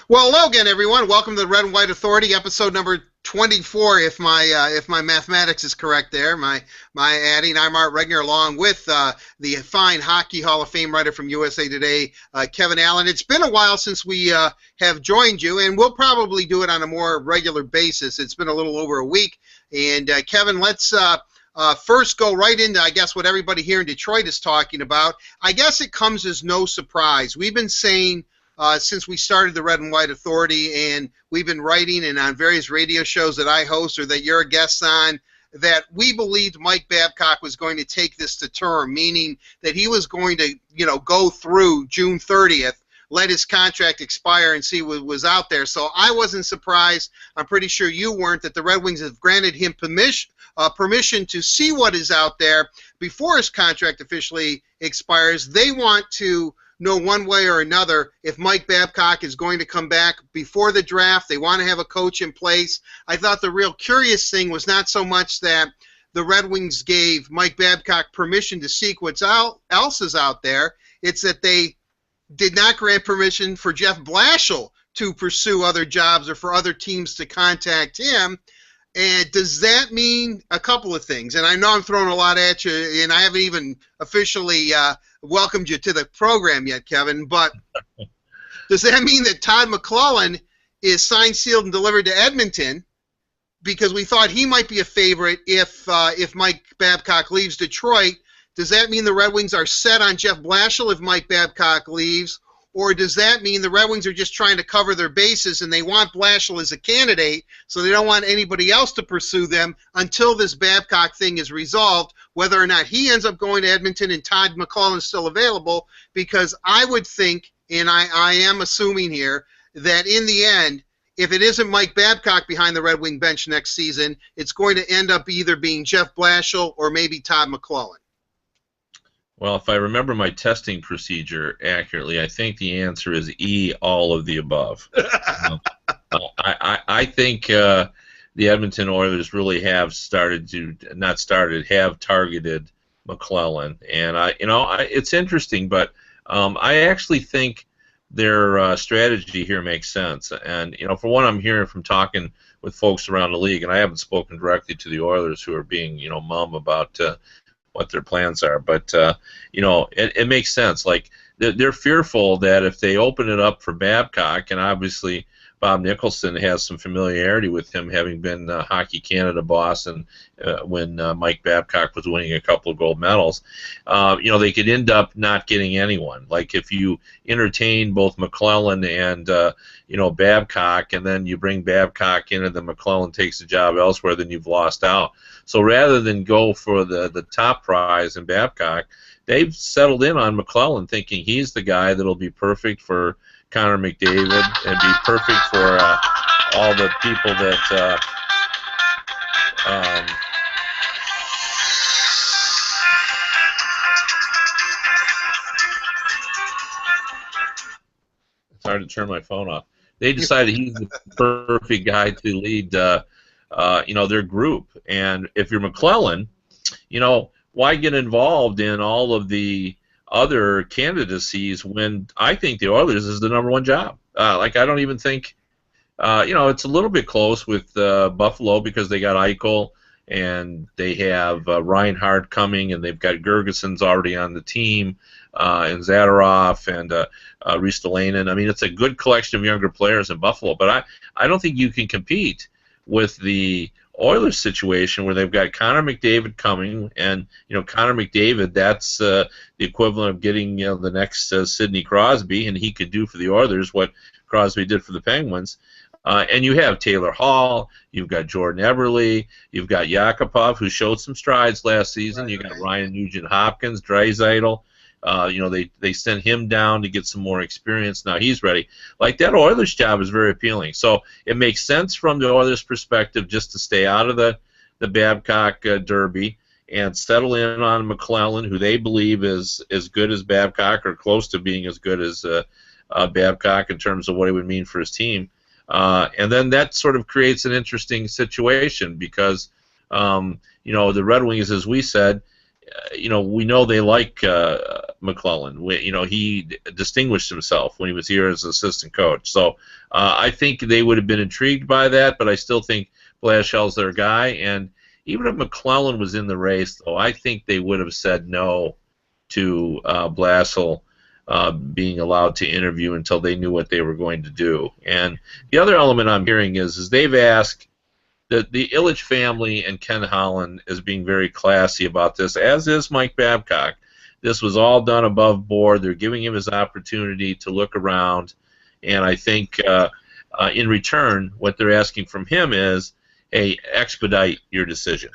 Well, hello again, everyone. Welcome to the Red and White Authority, episode number 24, if my mathematics is correct there. My adding. I'm Art Regner, along with the fine Hockey Hall of Fame writer from USA Today, Kevin Allen. It's been a while since we have joined you, and we'll probably do it on a more regular basis. It's been a little over a week. And, Kevin, let's first go right into, I guess, what everybody here in Detroit is talking about. I guess it comes as no surprise. We've been saying since we started the Red and White Authority, and we've been writing and on various radio shows that I host or that you're a guest on, that we believed Mike Babcock was going to take this to term, meaning that he was going to, go through June 30th, let his contract expire and see what was out there. So I wasn't surprised. I'm pretty sure you weren't, that the Red Wings have granted him permission to see what is out there before his contract officially expires. They want to know one way or another if Mike Babcock is going to come back before the draft. They want to have a coach in place. I thought the real curious thing was not so much that the Red Wings gave Mike Babcock permission to seek what else is out there. It's that they did not grant permission for Jeff Blashill to pursue other jobs or for other teams to contact him. And does that mean a couple of things? And I know I'm throwing a lot at you, and I haven't even officially welcomed you to the program yet, Kevin, but does that mean that Todd McLellan is signed, sealed, and delivered to Edmonton? Because we thought he might be a favorite if Mike Babcock leaves Detroit. Does that mean the Red Wings are set on Jeff Blashill if Mike Babcock leaves? Or does that mean the Red Wings are just trying to cover their bases and they want Blashill as a candidate, so they don't want anybody else to pursue them until this Babcock thing is resolved, whether or not he ends up going to Edmonton and Todd McLellan is still available? Because I would think, and I am assuming here, that in the end, if it isn't Mike Babcock behind the Red Wing bench next season, it's going to end up either being Jeff Blashill or maybe Todd McLellan. Well, if I remember my testing procedure accurately, I think the answer is E, all of the above. I think the Edmonton Oilers really have targeted McLellan, and it's interesting, but I actually think their strategy here makes sense. And for one, I'm hearing from talking with folks around the league, and I haven't spoken directly to the Oilers, who are being mum about what their plans are, but it makes sense. Like, they're fearful that if they open it up for Babcock, and obviously Bob Nicholson has some familiarity with him, having been Hockey Canada boss, and when Mike Babcock was winning a couple of gold medals, they could end up not getting anyone. Like, if you entertain both McLellan and Babcock, and then you bring Babcock in, and then McLellan takes the job elsewhere, then you've lost out. So rather than go for the top prize in Babcock, they've settled in on McLellan, thinking he's the guy that'll be perfect for Connor McDavid and be perfect for all the people that it's hard to turn my phone off. They decided he's the perfect guy to lead their group. And if you're McLellan, why get involved in all of the other candidacies when I think the Oilers is the #1 job? I don't even think, it's a little bit close with Buffalo, because they got Eichel, and they have Reinhart coming, and they've got Gergeson's already on the team, and Zadorov, and Ristolainen. I mean, it's a good collection of younger players in Buffalo, but I don't think you can compete with the Oilers situation, where they've got Connor McDavid coming, and Connor McDavid, that's the equivalent of getting the next Sidney Crosby, and he could do for the Oilers what Crosby did for the Penguins. And you have Taylor Hall, you've got Jordan Eberle, you've got Yakupov, who showed some strides last season. You got Ryan Nugent-Hopkins, Draisaitl. They sent him down to get some more experience. Now he's ready. Like, that Oilers job is very appealing. So it makes sense from the Oilers' perspective just to stay out of the Babcock derby and settle in on McLellan, who they believe is as good as Babcock, or close to being as good as Babcock in terms of what it would mean for his team. And then that sort of creates an interesting situation, because the Red Wings, as we said, we know they like McClellan. He distinguished himself when he was here as assistant coach. So I think they would have been intrigued by that, but I still think Blashiall's their guy. And even if McClellan was in the race, though, I think they would have said no to Blashiall being allowed to interview until they knew what they were going to do. And the other element I'm hearing is they've asked the Ilitch family, and Ken Holland is being very classy about this, as is Mike Babcock. This was all done above board. They're giving him his opportunity to look around, and I think in return, what they're asking from him is, hey, expedite your decision.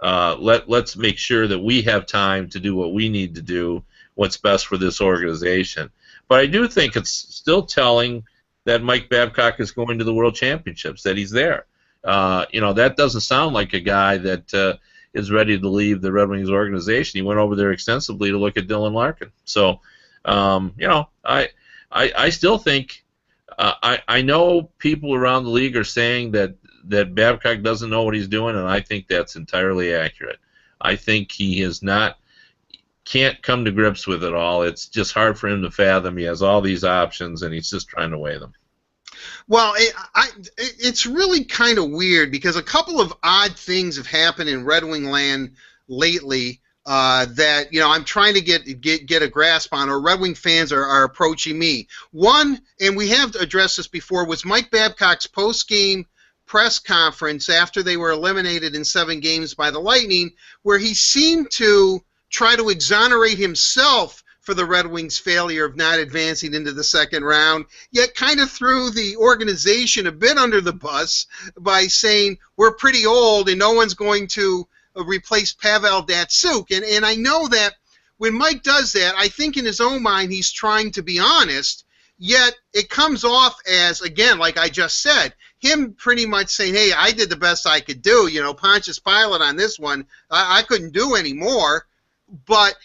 Let's make sure that we have time to do what we need to do, what's best for this organization. But I do think it's still telling that Mike Babcock is going to the World Championships, that he's there. That doesn't sound like a guy that is ready to leave the Red Wings organization. He went over there extensively to look at Dylan Larkin. So, I still think I know people around the league are saying that Babcock doesn't know what he's doing, and I think that's entirely accurate. I think he can't come to grips with it all. It's just hard for him to fathom. He has all these options, and he's just trying to weigh them. Well, it's really kind of weird because a couple of odd things have happened in Red Wing land lately that I'm trying to get a grasp on, or Red Wing fans are approaching me. One, and we have addressed this before, was Mike Babcock's post-game press conference after they were eliminated in 7 games by the Lightning, where he seemed to try to exonerate himself for the Red Wings' failure of not advancing into the second round, yet kind of threw the organization a bit under the bus by saying, we're pretty old and no one's going to replace Pavel Datsyuk. And I know that when Mike does that, I think in his own mind he's trying to be honest, yet it comes off as, again, like I just said, him pretty much saying, hey, I did the best I could do, Pontius Pilate on this one, I couldn't do any more, but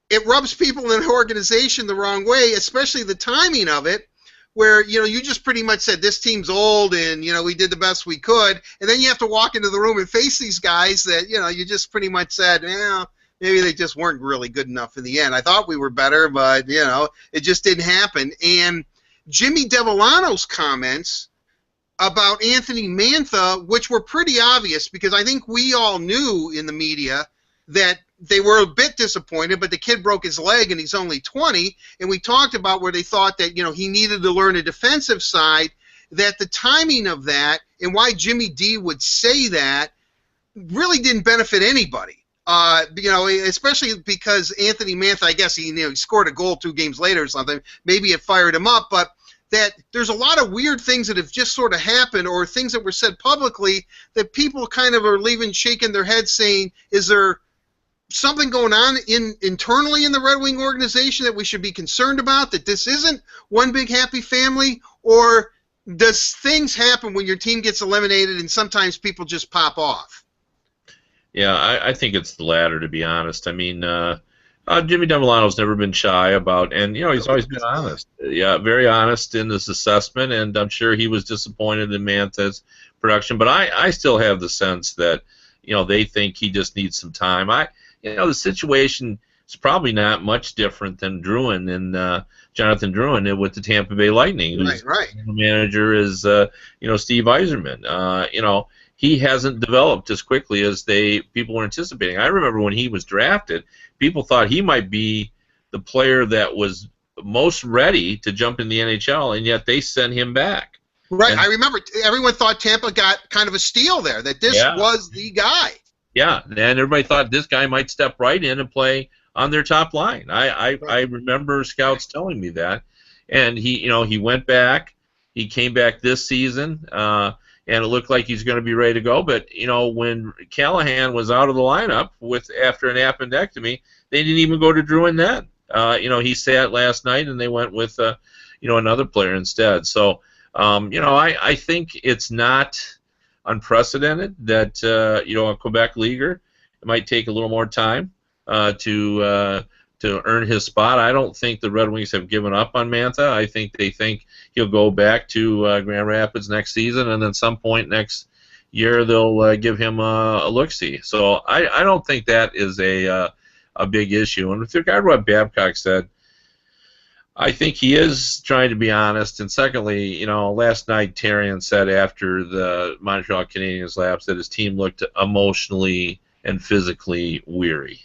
it rubs people in the organization the wrong way, especially the timing of it, where, you just pretty much said this team's old and, we did the best we could, and then you have to walk into the room and face these guys that, you just pretty much said, maybe they just weren't really good enough in the end. I thought we were better, but, it just didn't happen. And Jimmy Devellano's comments about Anthony Mantha, which were pretty obvious because I think we all knew in the media that they were a bit disappointed, but the kid broke his leg and he's only 20, and we talked about where they thought that, he needed to learn a defensive side, that the timing of that and why Jimmy D would say that really didn't benefit anybody. Especially because Anthony Mantha, I guess he scored a goal 2 games later or something. Maybe it fired him up, but that there's a lot of weird things that have just sort of happened, or things that were said publicly that people kind of are leaving shaking their heads saying, is there something going on internally in the Red Wing organization that we should be concerned about, that this isn't one big happy family, or does things happen when your team gets eliminated and sometimes people just pop off? Yeah, I think it's the latter, to be honest. I mean, Jimmy Devellano's never been shy about, and he's always been honest. Yeah, very honest in his assessment, and I'm sure he was disappointed in Mantha's production. But I still have the sense that they think he just needs some time. The situation is probably not much different than Druin and Jonathan Druin with the Tampa Bay Lightning, whose manager is Steve Yzerman. He hasn't developed as quickly as people were anticipating. I remember when he was drafted, people thought he might be the player that was most ready to jump in the NHL, and yet they sent him back. Right, I remember everyone thought Tampa got kind of a steal there, that this was the guy. Yeah, and everybody thought this guy might step right in and play on their top line. I remember scouts telling me that, and he went back. He came back this season, and it looked like he's going to be ready to go. But when Callahan was out of the lineup after an appendectomy, they didn't even go to Druin then. He sat last night, and they went with another player instead. So I think it's not unprecedented that a Quebec leaguer, it might take a little more time to earn his spot. I don't think the Red Wings have given up on Mantha. I think they think he'll go back to Grand Rapids next season, and then some point next year they'll give him a look-see. So I don't think that is a big issue. And with regard to what Babcock said, I think he is trying to be honest. And secondly, last night Tarion said after the Montreal Canadiens lapse that his team looked emotionally and physically weary.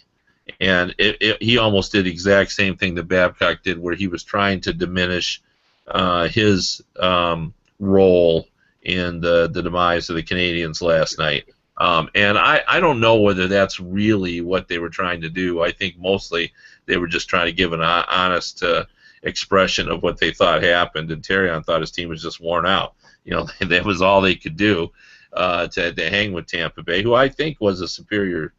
And he almost did the exact same thing that Babcock did, where he was trying to diminish his role in the demise of the Canadiens last night. And I don't know whether that's really what they were trying to do. I think mostly they were just trying to give an honest expression of what they thought happened, and Tarion thought his team was just worn out. That was all they could do to hang with Tampa Bay, who I think was a superior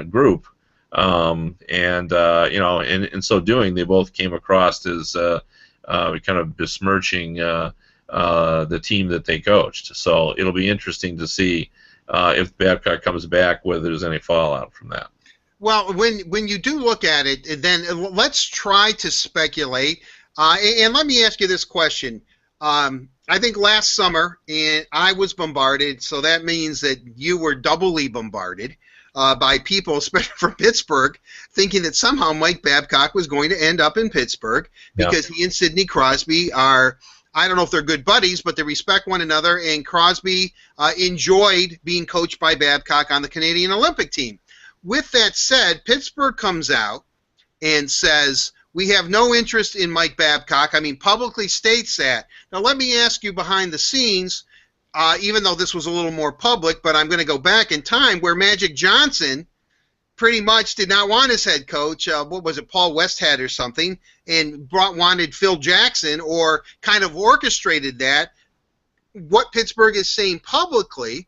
group. And in so doing, they both came across as kind of besmirching the team that they coached. So it'll be interesting to see if Babcock comes back, whether there's any fallout from that. Well, when you do look at it, then let's try to speculate. And let me ask you this question. I think last summer, and I was bombarded, so that means that you were doubly bombarded by people, especially from Pittsburgh, thinking that somehow Mike Babcock was going to end up in Pittsburgh because he and Sidney Crosby are, I don't know if they're good buddies, but they respect one another, and Crosby enjoyed being coached by Babcock on the Canadian Olympic team. With that said, Pittsburgh comes out and says, we have no interest in Mike Babcock. I mean, publicly states that. Now, let me ask you behind the scenes, even though this was a little more public, but I'm going to go back in time where Magic Johnson pretty much did not want his head coach, what was it, Paul Westhead or something, and wanted Phil Jackson, or kind of orchestrated that. What Pittsburgh is saying publicly,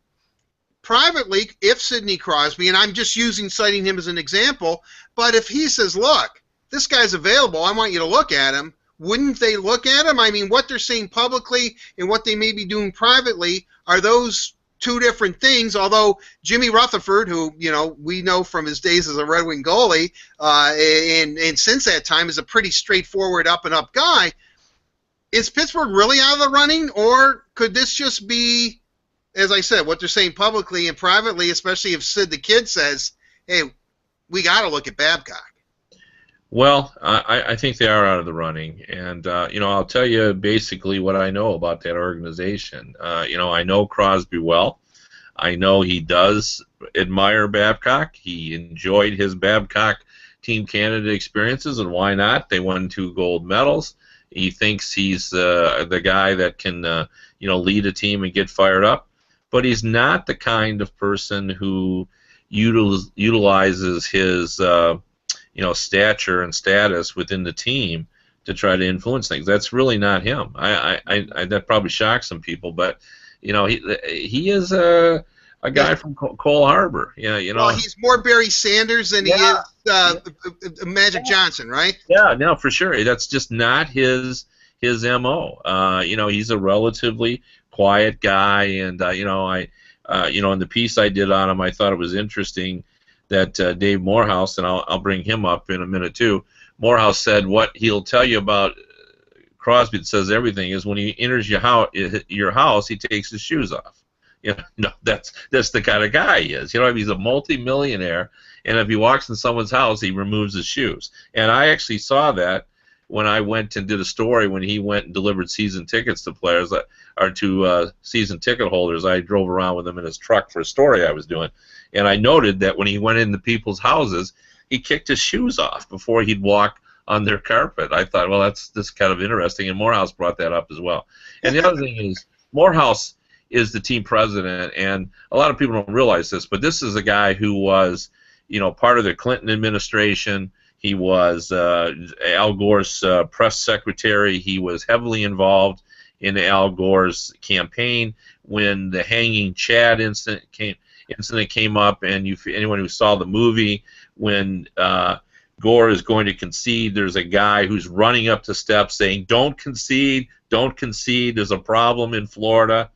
privately, if Sidney Crosby, and I'm just citing him as an example, but if he says, look, this guy's available, I want you to look at him, wouldn't they look at him? I mean, what they're saying publicly and what they may be doing privately are those two different things, although Jimmy Rutherford, who we know from his days as a Red Wing goalie, and since that time is a pretty straightforward up-and-up guy, is Pittsburgh really out of the running, or could this just be, as I said, what they're saying publicly and privately, especially if Sid the Kid says, hey, we got to look at Babcock? Well, I think they are out of the running, and I'll tell you basically what I know about that organization. I know Crosby well. I know he does admire Babcock. He enjoyed his Babcock Team Canada experiences, and why not? They won 2 gold medals. He thinks he's the guy that can lead a team and get fired up, but he's not the kind of person who utilizes his stature and status within the team to try to influence things. That's really not him. I that probably shocks some people, but he is a guy from Cole Harbor. Well, he's more Barry Sanders than he is Magic Johnson, right? Yeah, no, for sure. That's just not his MO. He's a relatively quiet guy, and in the piece I did on him, I thought it was interesting that Dave Morehouse, and I'll bring him up in a minute too. Morehouse said what he'll tell you about Crosby that says everything is when he enters your house, he takes his shoes off. That's the kind of guy he is. He's a multi-millionaire, and if he walks in someone's house, he removes his shoes. And I actually saw that when I went and did a story when he went and delivered season tickets to players or to season ticket holders. I drove around with him in his truck for a story I was doing. And I noted that when he went into people's houses, he kicked his shoes off before he'd walk on their carpet. I thought, well, that's kind of interesting, and Morehouse brought that up as well. And the other thing is, Morehouse is the team president, and a lot of people don't realize this, but this is a guy who was, part of the Clinton administration. He was Al Gore's press secretary. He was heavily involved in Al Gore's campaign when the hanging Chad incident came up, and anyone who saw the movie, when Gore is going to concede, there's a guy who's running up the steps saying, don't concede, there's a problem in Florida.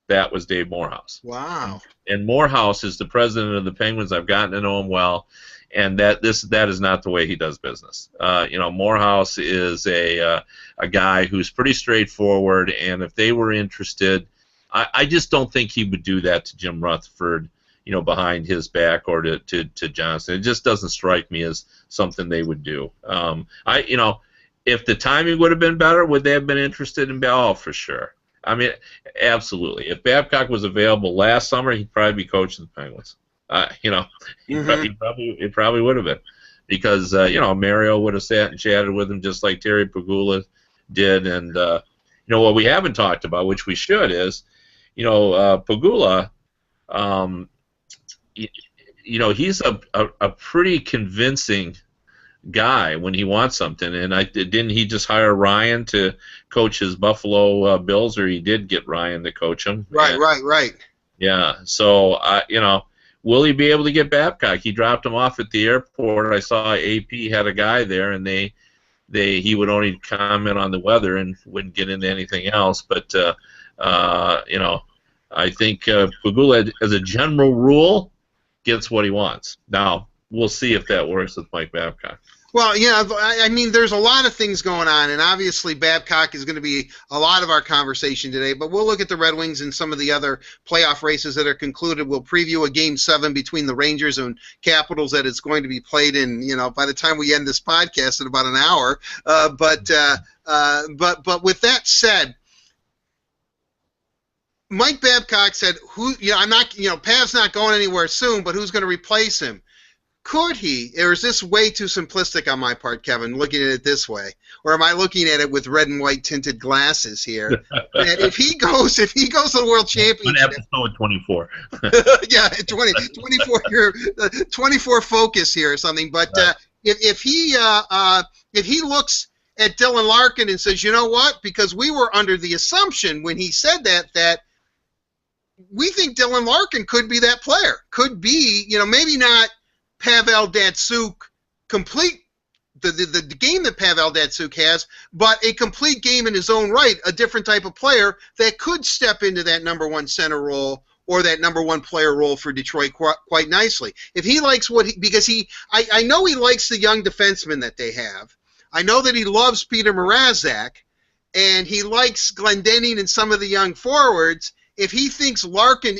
That was Dave Morehouse. Wow. And Morehouse is the president of the Penguins. I've gotten to know him well, and that is not the way he does business. Morehouse is a guy who's pretty straightforward, and if they were interested I just don't think he would do that to Jim Rutherford, behind his back, or to Johnson. It just doesn't strike me as something they would do. If the timing would have been better, would they have been interested in Bell? Oh, for sure. I mean, absolutely. If Babcock was available last summer, he'd probably be coaching the Penguins. He probably would have been, because Mario would have sat and chatted with him just like Terry Pegula did. And what we haven't talked about, which we should, is Pegula. He's a pretty convincing guy when he wants something, and didn't he just hire Ryan to coach his Buffalo Bills, or he did get Ryan to coach him? Right. Yeah. So will he be able to get Babcock? He dropped him off at the airport. I saw AP had a guy there, and he would only comment on the weather and wouldn't get into anything else. But I think Pegula, as a general rule, gets what he wants. Now, we'll see if that works with Mike Babcock. Well, I mean, there's a lot of things going on, and obviously Babcock is going to be a lot of our conversation today, but we'll look at the Red Wings and some of the other playoff races that are concluded. We'll preview a Game 7 between the Rangers and Capitals that is going to be played in, by the time we end this podcast in about an hour. But with that said, Mike Babcock said, Pav's not going anywhere soon, but who's going to replace him? Could he, or is this way too simplistic on my part, Kevin, looking at it this way? Or am I looking at it with red and white tinted glasses here? That if he goes to the World Championship... An episode 24. Yeah, 24 focus here or something. But if he looks at Dylan Larkin and says, you know what, because we were under the assumption when he said that we think Dylan Larkin could be that player. Could be, maybe not Pavel Datsyuk complete the game that Pavel Datsyuk has, but a complete game in his own right, a different type of player that could step into that number one center role or that number one player role for Detroit quite nicely. If he likes I know he likes the young defensemen that they have. I know that he loves Peter Mrazek, and he likes Glendening and some of the young forwards. If he thinks Larkin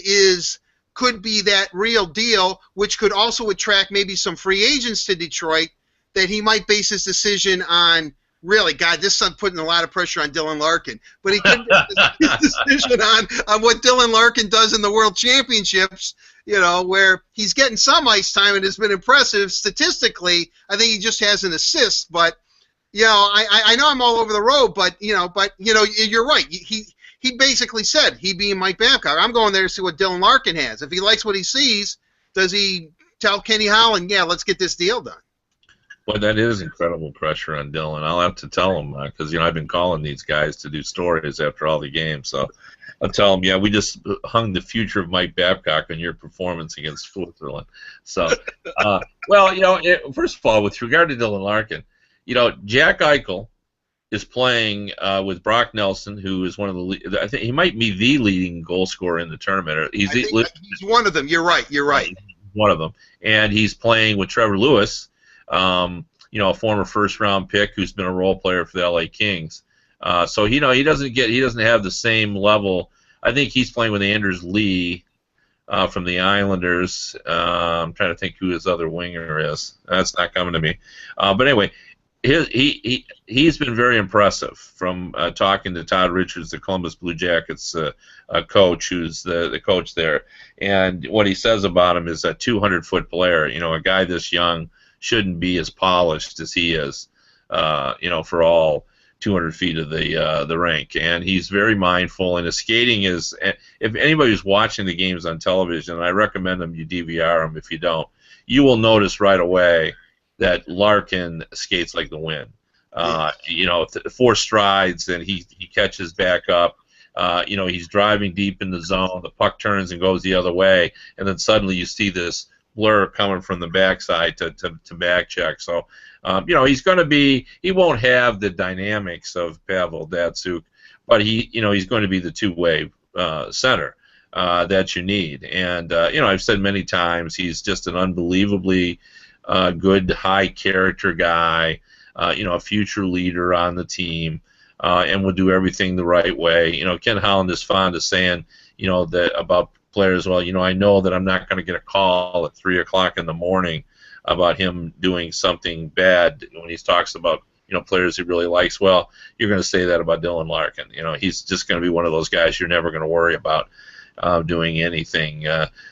could be that real deal, which could also attract maybe some free agents to Detroit, that he might base his decision on, really, God, this is putting a lot of pressure on Dylan Larkin, but he could base his decision on what Dylan Larkin does in the World Championships, where he's getting some ice time and has been impressive statistically. I think he just has an assist, but, I know I'm all over the road, but you're right. He basically said, he being Mike Babcock, I'm going there to see what Dylan Larkin has. If he likes what he sees, does he tell Kenny Holland, yeah, let's get this deal done? Well, that is incredible pressure on Dylan. I'll have to tell him, because I've been calling these guys to do stories after all the games. So I'll tell him, yeah, we just hung the future of Mike Babcock on your performance against Switzerland. So, first of all, with regard to Dylan Larkin, Jack Eichel is playing with Brock Nelson, who is one of the. I think he might be the leading goal scorer in the tournament. He's one of them. You're right. One of them, and he's playing with Trevor Lewis, a former first-round pick who's been a role player for the LA Kings. So he doesn't have the same level. I think he's playing with Anders Lee from the Islanders. I'm trying to think who his other winger is. That's not coming to me. But anyway. He's been very impressive from talking to Todd Richards, the Columbus Blue Jackets coach, who's the coach there. And what he says about him is a 200-foot player. A guy this young shouldn't be as polished as he is, for all 200 feet of the rink. And he's very mindful, and his skating is, if anybody's watching the games on television, and I recommend them, you DVR them if you don't, you will notice right away that Larkin skates like the wind. 4 strides, and he catches back up. He's driving deep in the zone. The puck turns and goes the other way, and then suddenly you see this blur coming from the backside to back check. So, he's going to be. He won't have the dynamics of Pavel Datsyuk, but he's going to be the two-way center that you need. And I've said many times, he's just an unbelievably good, high-character guy, a future leader on the team. and will do everything the right way. Ken Holland is fond of saying, that about players. Well, I know that I'm not going to get a call at 3 o'clock in the morning about him doing something bad when he talks about players he really likes. Well, you're going to say that about Dylan Larkin. He's just going to be one of those guys you're never going to worry about doing anything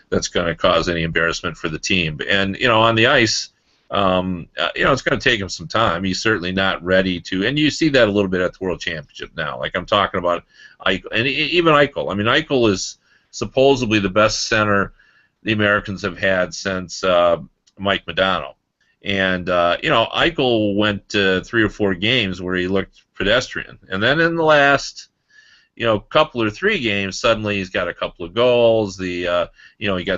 that's going to cause any embarrassment for the team. And on the ice, it's going to take him some time. He's certainly not ready to, and you see that a little bit at the World Championship now. Like I'm talking about Eichel, and even Eichel. I mean, Eichel is supposedly the best center the Americans have had since Mike Modano. And, Eichel went 3 or 4 games where he looked pedestrian. And then in the last, couple or 3 games, suddenly he's got a couple of goals. He got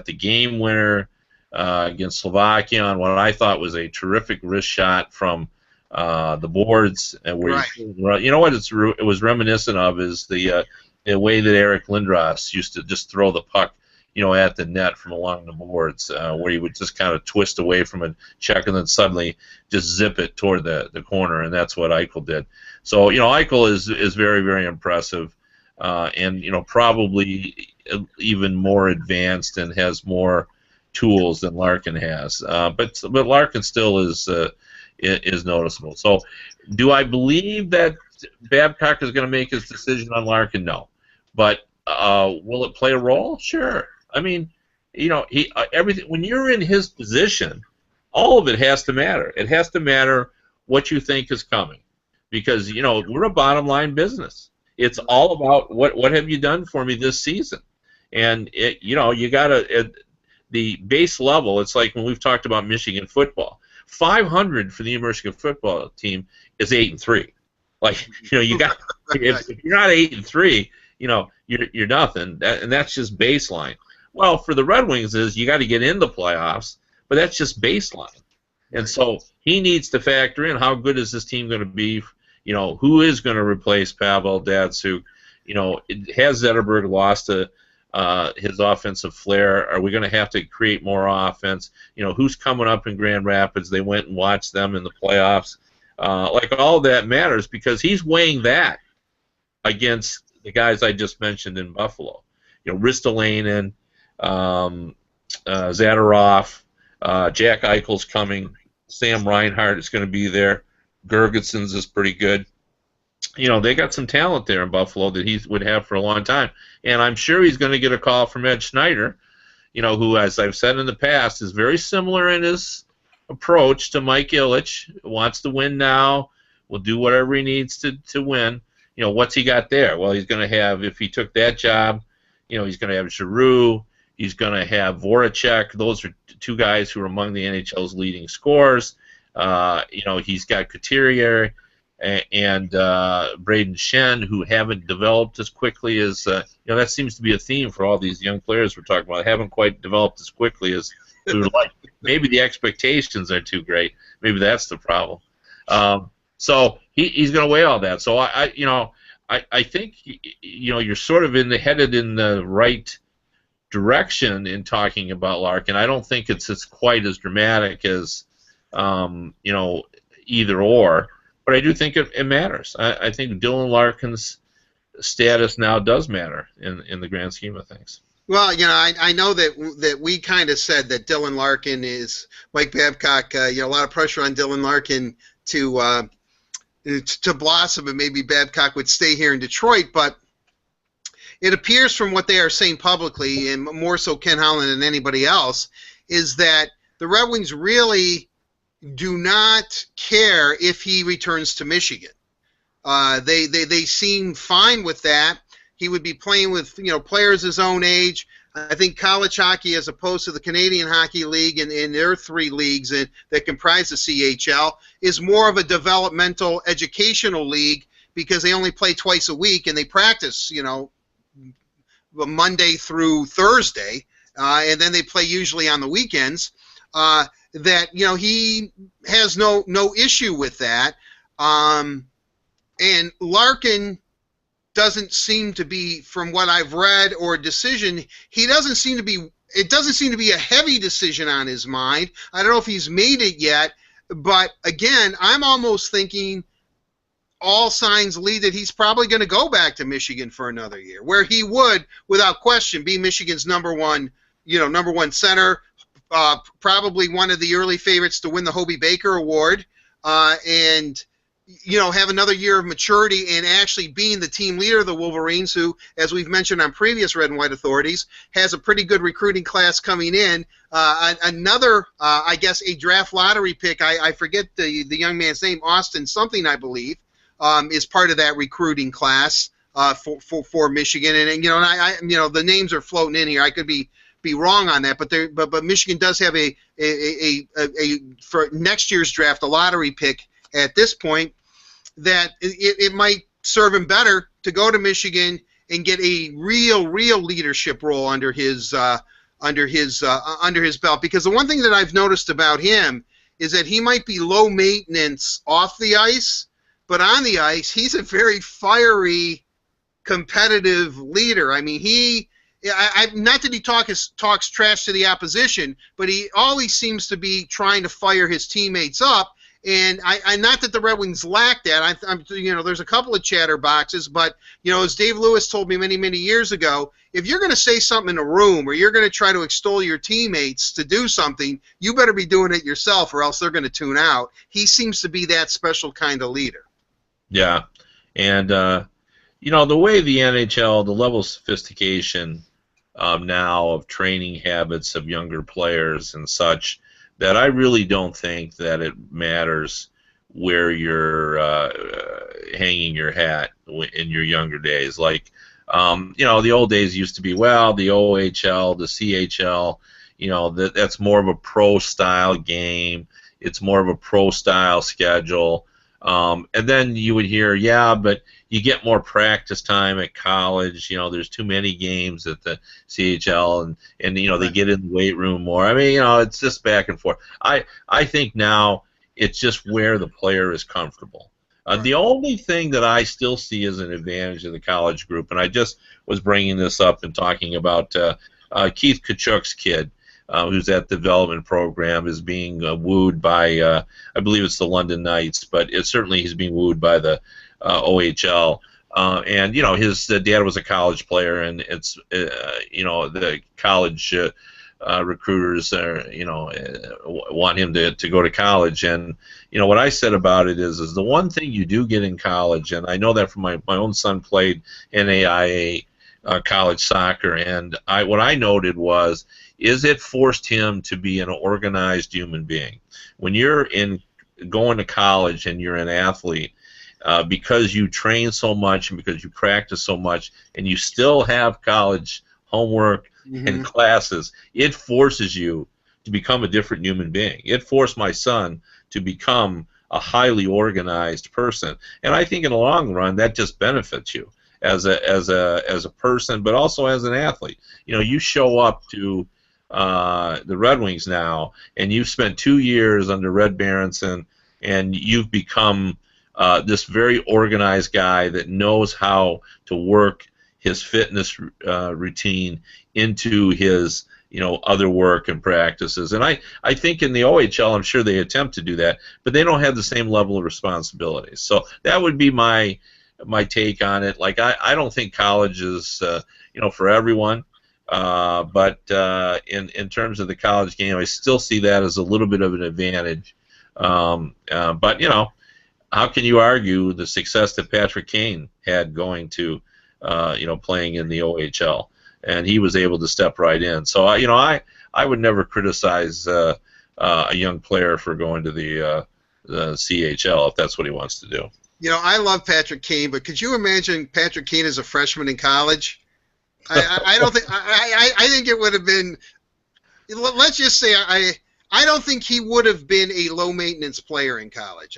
the game winner against Slovakia on what I thought was a terrific wrist shot from the boards. Where right. What it was reminiscent of is the way that Eric Lindros used to just throw the puck at the net from along the boards, where he would just kind of twist away from a check and then suddenly just zip it toward the corner, and that's what Eichel did. So, Eichel is very, very impressive, and, probably even more advanced and has more tools than Larkin has. But Larkin still is noticeable. So, do I believe that Babcock is going to make his decision on Larkin? No. But will it play a role? Sure. I mean, everything. When you're in his position, all of it has to matter. It has to matter what you think is coming, because we're a bottom line business. It's all about what have you done for me this season, and you got to the base level. It's like when we've talked about Michigan football. 500 for the Michigan football team is 8-3. Like you got if you're not 8-3, you're nothing, and that's just baseline. Well, for the Red Wings is you got to get in the playoffs, but that's just baseline. And so he needs to factor in how good is this team going to be, who is going to replace Pavel Datsyuk, has Zetterberg lost his offensive flair? Are we going to have to create more offense? Who's coming up in Grand Rapids? They went and watched them in the playoffs. Like all of that matters because he's weighing that against the guys I just mentioned in Buffalo. Ristolainen, Zadorov, Jack Eichel's coming, Sam Reinhart is going to be there, Gergensons is pretty good. They got some talent there in Buffalo that he would have for a long time, and I'm sure he's going to get a call from Ed Schneider, who, as I've said in the past, is very similar in his approach to Mike Ilitch, wants to win now, will do whatever he needs to win. What's he got there? Well, he's going to have, if he took that job, he's going to have Giroux. He's going to have Voracek. Those are 2 guys who are among the NHL's leading scorers. He's got Couturier and Braden Shen, who haven't developed as quickly as that seems to be a theme for all these young players we're talking about. They haven't quite developed as quickly as we would like. Maybe the expectations are too great. Maybe that's the problem. So he's going to weigh all that. So I think you're sort of headed in the right direction in talking about Larkin. I don't think it's quite as dramatic as either or, but I do think it matters. I think Dylan Larkin's status now does matter in the grand scheme of things. Well, I know that we kind of said that Dylan Larkin is Mike Babcock. A lot of pressure on Dylan Larkin to blossom, and maybe Babcock would stay here in Detroit, but it appears from what they are saying publicly, and more so Ken Holland than anybody else, is that the Red Wings really do not care if he returns to Michigan. They seem fine with that. He would be playing with players his own age. I think college hockey, as opposed to the Canadian Hockey League and their 3 leagues that comprise the CHL, is more of a developmental educational league because they only play twice a week and they practice, Monday through Thursday, and then they play usually on the weekends. That he has no issue with that, and Larkin doesn't seem to be, from what I've read or decision, it doesn't seem to be a heavy decision on his mind. I don't know if he's made it yet, but again, I'm almost thinking all signs lead that he's probably going to go back to Michigan for another year, where he would, without question, be Michigan's number one center, probably one of the early favorites to win the Hobie Baker Award, and have another year of maturity and actually being the team leader of the Wolverines, who, as we've mentioned on previous Red and White Authorities, has a pretty good recruiting class coming in. Another, I guess, a draft lottery pick. I forget the young man's name, Austin something, I believe, is part of that recruiting class for Michigan. And the names are floating in here. I could be wrong on that, but Michigan does have a for next year's draft a lottery pick at this point, that it might serve him better to go to Michigan and get a real leadership role under his belt. Because the one thing that I've noticed about him is that he might be low maintenance off the ice, but on the ice he's a very fiery, competitive leader. I mean, not that he talks trash to the opposition, but he always seems to be trying to fire his teammates up. And I not that the Red Wings lack that. There's a couple of chatterboxes, but as Dave Lewis told me many years ago, if you're going to say something in a room or you're going to try to extol your teammates to do something, you better be doing it yourself, or else they're going to tune out. He seems to be that special kind of leader. Yeah, and the way the NHL, the level of sophistication now of training habits of younger players and such, that I really don't think that it matters where you're hanging your hat in your younger days. Like, the old days used to be, the OHL, the CHL, that's more of a pro-style game. It's more of a pro-style schedule. And then you would hear, but you get more practice time at college. There's too many games at the CHL, and they get in the weight room more. I mean, it's just back and forth. I think now it's just where the player is comfortable. The only thing that I still see as an advantage of the college group, and I just was bringing this up and talking about Keith Kachuk's kid, who's at the development program, is being wooed by, I believe it's the London Knights, but certainly he's being wooed by the OHL. And his dad was a college player, and it's the college recruiters want him to go to college. And what I said about it is the one thing you do get in college, and I know that from my own son played NAIA college soccer, and what I noted is it forced him to be an organized human being. When you're going to college and you're an athlete, because you train so much and because you practice so much, and you still have college homework and classes, it forces you to become a different human being. It forced my son to become a highly organized person, and I think in the long run that just benefits you as a person, but also as an athlete. You show up to the Red Wings now, and you've spent 2 years under Red Berenson, and you've become this very organized guy that knows how to work his fitness routine into his other work and practices. And I think in the OHL, I'm sure they attempt to do that, but they don't have the same level of responsibility. So that would be my take on it. Like, I don't think college is for everyone. But in terms of the college game, I still see that as a little bit of an advantage. But how can you argue the success that Patrick Kane had going to playing in the OHL, and he was able to step right in. So I would never criticize a young player for going to the CHL if that's what he wants to do. I love Patrick Kane, but could you imagine Patrick Kane as a freshman in college? I don't think. I think it would have been. Let's just say I don't think he would have been a low maintenance player in college.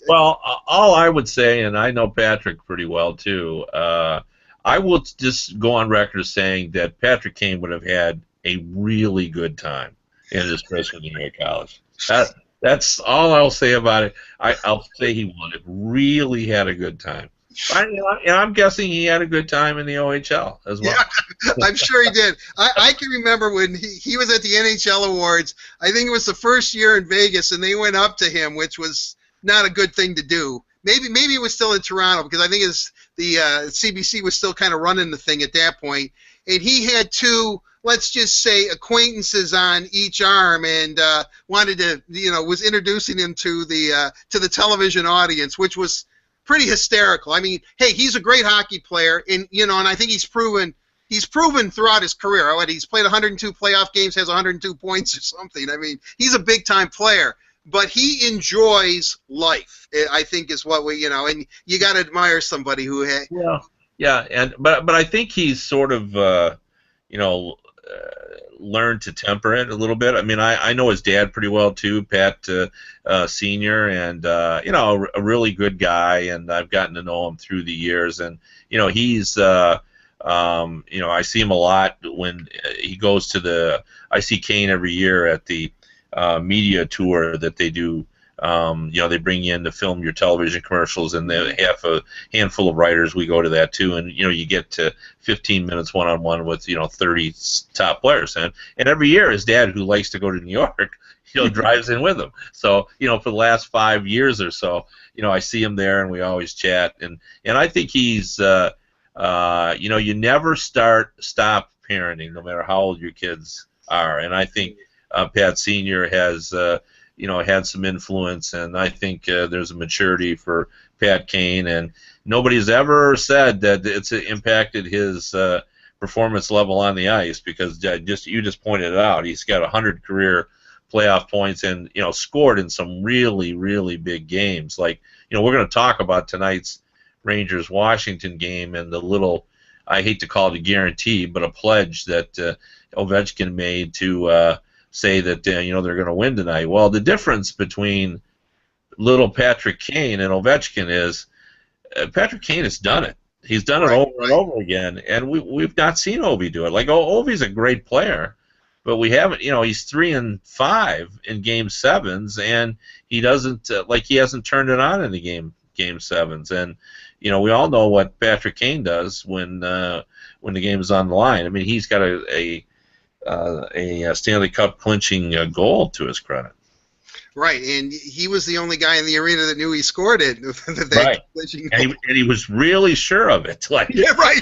Well, all I would say, and I know Patrick pretty well too. I will just go on record as saying that Patrick Kane would have had a really good time in his freshman year at college. That's all I'll say about it. I'll say he would have really had a good time. And I'm guessing he had a good time in the OHL as well. Yeah, I'm sure he did. I can remember when he was at the NHL Awards. I think it was the first year in Vegas, and they went up to him, which was not a good thing to do. maybe it was still in Toronto because I think the CBC was still kind of running the thing at that point, and he had two, let's just say, acquaintances on each arm, and wanted to, was introducing him to the television audience, which was pretty hysterical. I mean, hey, he's a great hockey player, and and I think he's proven throughout his career. He's played 102 playoff games, has 102 points or something. I mean, he's a big time player, but he enjoys life, I think, is what we, and you got to admire somebody who had. Yeah, but I think he's sort of learned to temper it a little bit. I mean, I know his dad pretty well too, Pat Senior, and a really good guy, and I've gotten to know him through the years, and he's I see him a lot when he goes to I see Kane every year at the media tour that they do. They bring you in to film your television commercials, and they have a handful of writers. We go to that too, and you get to 15 minutes one-on-one with 30 top players, and every year his dad, who likes to go to New York, drives in with him. So for the last 5 years or so, I see him there, and we always chat, and I think he's you never stop parenting, no matter how old your kids are, and I think Pat Senior has had some influence, and I think there's a maturity for Pat Kane, and nobody's ever said that it's impacted his performance level on the ice, because you just pointed it out. He's got 100 career playoff points, and scored in some really, really big games. Like we're going to talk about tonight's Rangers-Washington game and the little, I hate to call it a guarantee, but a pledge that Ovechkin made to say that they're going to win tonight. Well, the difference between little Patrick Kane and Ovechkin is Patrick Kane has done it. He's done it over and over again, and we've not seen Ovi do it. Like, Ovi's a great player, but we haven't. He's 3-5 in Game 7s, and he doesn't he hasn't turned it on in the Game 7s. And we all know what Patrick Kane does when the game is on the line. I mean, he's got a Stanley Cup clinching goal to his credit. Right, and he was the only guy in the arena that knew he scored it. Right, and he was really sure of it. Yeah, right.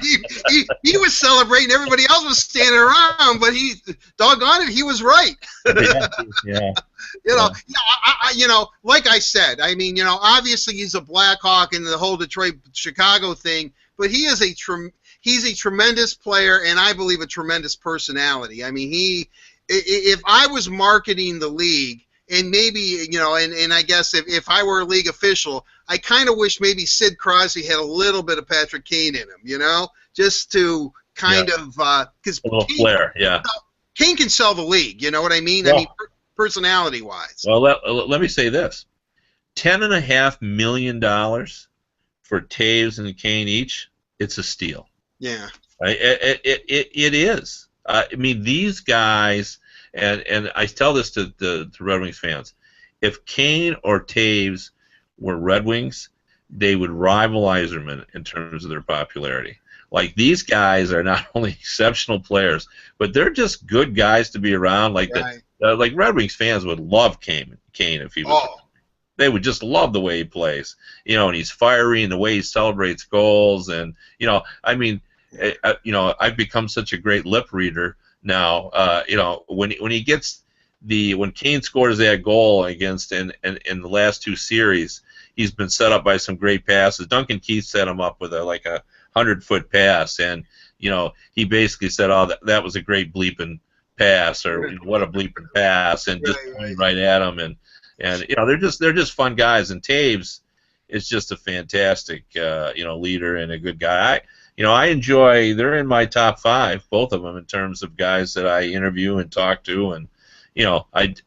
He was celebrating. Everybody else was standing around, but doggone it, he was right. Yeah. Like I said, I mean, obviously he's a Blackhawk in the whole Detroit-Chicago thing, but he's a tremendous player, and I believe a tremendous personality. I mean, if I was marketing the league, and maybe, and I guess if I were a league official, I kind of wish maybe Sid Crosby had a little bit of Patrick Kane in him, just to kind of, because a little flair, Kane can sell the league, you know what I mean? Well, I mean, personality-wise. Well, let me say this: $10.5 million for Taves and Kane each. It's a steal. Yeah. It is. I mean, these guys, and I tell this to the Red Wings fans, if Kane or Taves were Red Wings, they would rival Yzerman in terms of their popularity. Like, these guys are not only exceptional players, but they're just good guys to be around. Like, like Red Wings fans would love Kane if he was. Oh. They would just love the way he plays, and he's fiery, and the way he celebrates goals, and I mean, I've become such a great lip reader now. When Kane scores that goal against in the last two series, he's been set up by some great passes. Duncan Keith set him up with a 100-foot pass, and he basically said, "Oh, that was a great bleeping pass," or "What a bleeping pass," and just pointed right at him, and they're just fun guys. And Taves is just a fantastic leader and a good guy. I enjoy. They're in my top 5, both of them, in terms of guys that I interview and talk to, and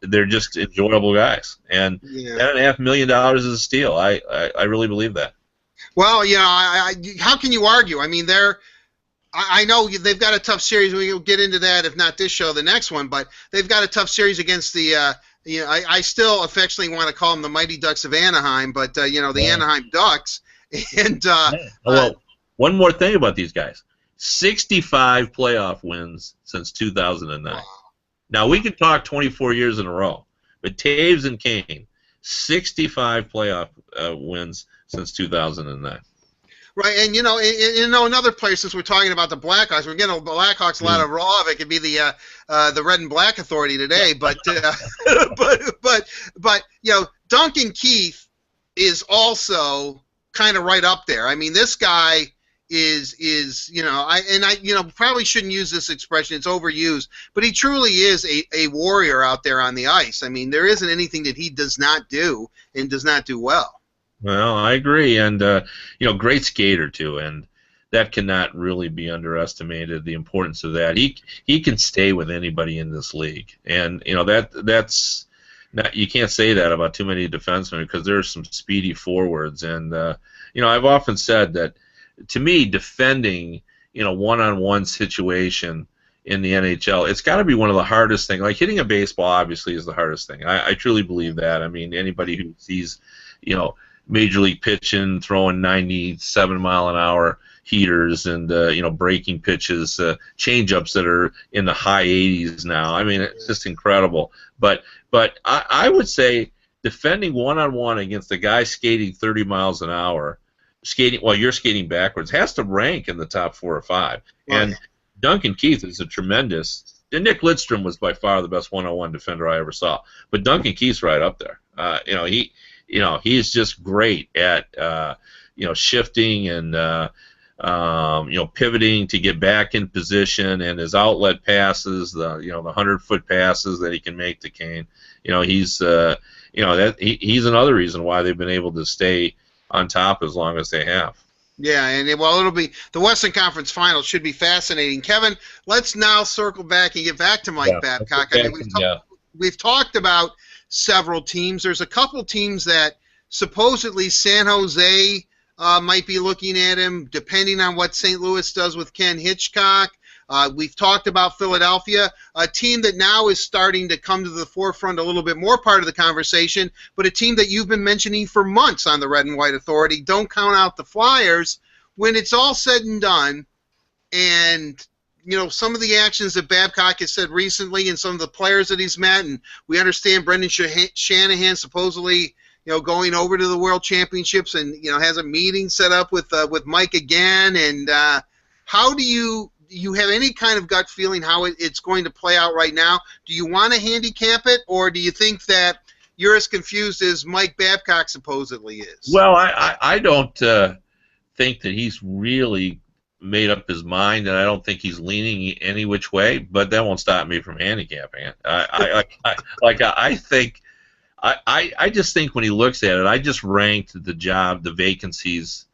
they're just enjoyable guys. And $10.5 million is a steal. I really believe that. Well, how can you argue? I mean, I know they've got a tough series. We'll get into that, if not this show, the next one. But they've got a tough series against the. I still affectionately want to call them the Mighty Ducks of Anaheim, but the Anaheim Ducks. And well, one more thing about these guys: 65 playoff wins since 2009. Wow. Now, we can talk 24 years in a row, but Taves and Kane, 65 playoff wins since 2009. Right, and another place, since we're talking about the Blackhawks, we're getting the Blackhawks a lot of raw of it. Could be the Red and Black Authority today, but but Duncan Keith is also kind of right up there. I mean, this guy is I probably shouldn't use this expression, it's overused, but he truly is a warrior out there on the ice. I mean, there isn't anything that he does not do and does not do well. Well, I agree, and great skater too, and that cannot really be underestimated. The importance of that. He can stay with anybody in this league, and that's not, you can't say that about too many defensemen, because there's some speedy forwards, and I've often said that, to me, defending one-on-one situation in the NHL, it's got to be one of the hardest things. Like hitting a baseball, obviously, is the hardest thing. I truly believe that. I mean, anybody who sees Major League pitching, throwing 97-mile-an-hour heaters and breaking pitches, changeups that are in the high 80s now. I mean, it's just incredible. But I would say defending one-on-one against a guy skating 30 miles an hour, skating while you're skating backwards, has to rank in the top 4 or 5. Right. And Duncan Keith is a tremendous. And Nick Lidstrom was by far the best one-on-one defender I ever saw. But Duncan Keith's right up there. He's just great at shifting and pivoting to get back in position, and his outlet passes, the 100-foot passes that he can make to Kane. He's another reason why they've been able to stay on top as long as they have. Yeah, and it'll be the Western Conference Finals should be fascinating. Kevin, let's now circle back and get back to Mike Babcock. I mean, we've talked about several teams. There's a couple teams that supposedly San Jose might be looking at him, depending on what St. Louis does with Ken Hitchcock. We've talked about Philadelphia, a team that now is starting to come to the forefront a little bit more, part of the conversation, but a team that you've been mentioning for months on the Red and White Authority. Don't count out the Flyers. When it's all said and done, and some of the actions that Babcock has said recently and some of the players that he's met, and we understand Brendan Shanahan supposedly going over to the World Championships and has a meeting set up with Mike again, and how do you have any kind of gut feeling how it's going to play out right now? Do you want to handicap it, or do you think that you're as confused as Mike Babcock supposedly is? Well, I don't think that he's really made up his mind, and I don't think he's leaning any which way, but that won't stop me from handicapping it. I just think when he looks at it, I just ranked the vacancies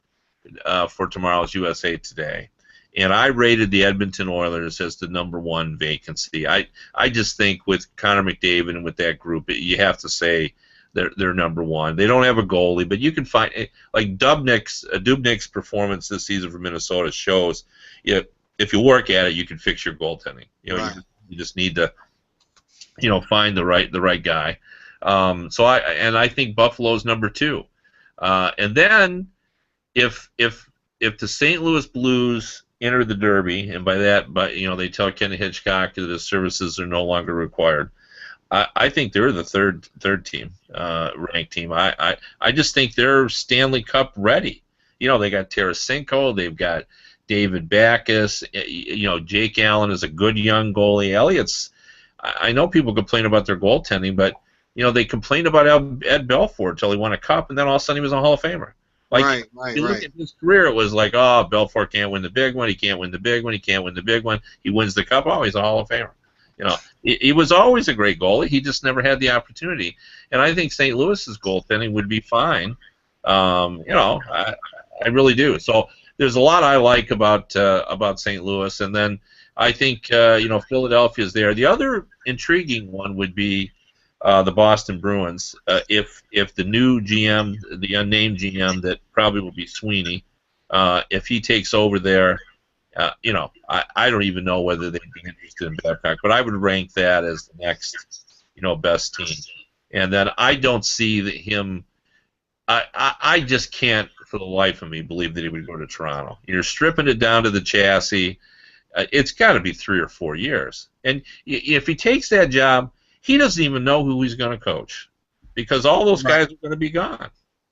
for tomorrow's USA Today, and I rated the Edmonton Oilers as the #1 vacancy. I just think with Connor McDavid and with that group, you have to say they're #1. They don't have a goalie, but you can find, like Dubnyk's performance this season for Minnesota shows, if you work at it, you can fix your goaltending. Right. You just need to find the right guy. So I think Buffalo's #2, and then if the St. Louis Blues enter the Derby, and by that, they tell Ken Hitchcock that his services are no longer required, I think they're the third team, ranked team. I just think they're Stanley Cup ready. They got Tarasenko, they've got David Backes. Jake Allen is a good young goalie. Elliott's. I know people complain about their goaltending, but they complained about Ed Belfour until he won a cup, and then all of a sudden he was a Hall of Famer. Like, you look at his career, it was like, oh, Belfour can't win the big one, he can't win the big one, he can't win the big one. He wins the cup, oh, he's a Hall of Famer. He was always a great goalie. He just never had the opportunity. And I think St. Louis's goaltending would be fine. I really do. So there's a lot I like about St. Louis, and then I think Philadelphia's there. The other intriguing one would be the Boston Bruins. If the new GM, the unnamed GM that probably will be Sweeney, if he takes over there. I don't even know whether they'd be interested in Babcock, but I would rank that as the next, best team. And then I don't see that him. I just can't, for the life of me, believe that he would go to Toronto. You're stripping it down to the chassis. It's got to be 3 or 4 years. And if he takes that job, he doesn't even know who he's going to coach, because all those guys are going to be gone.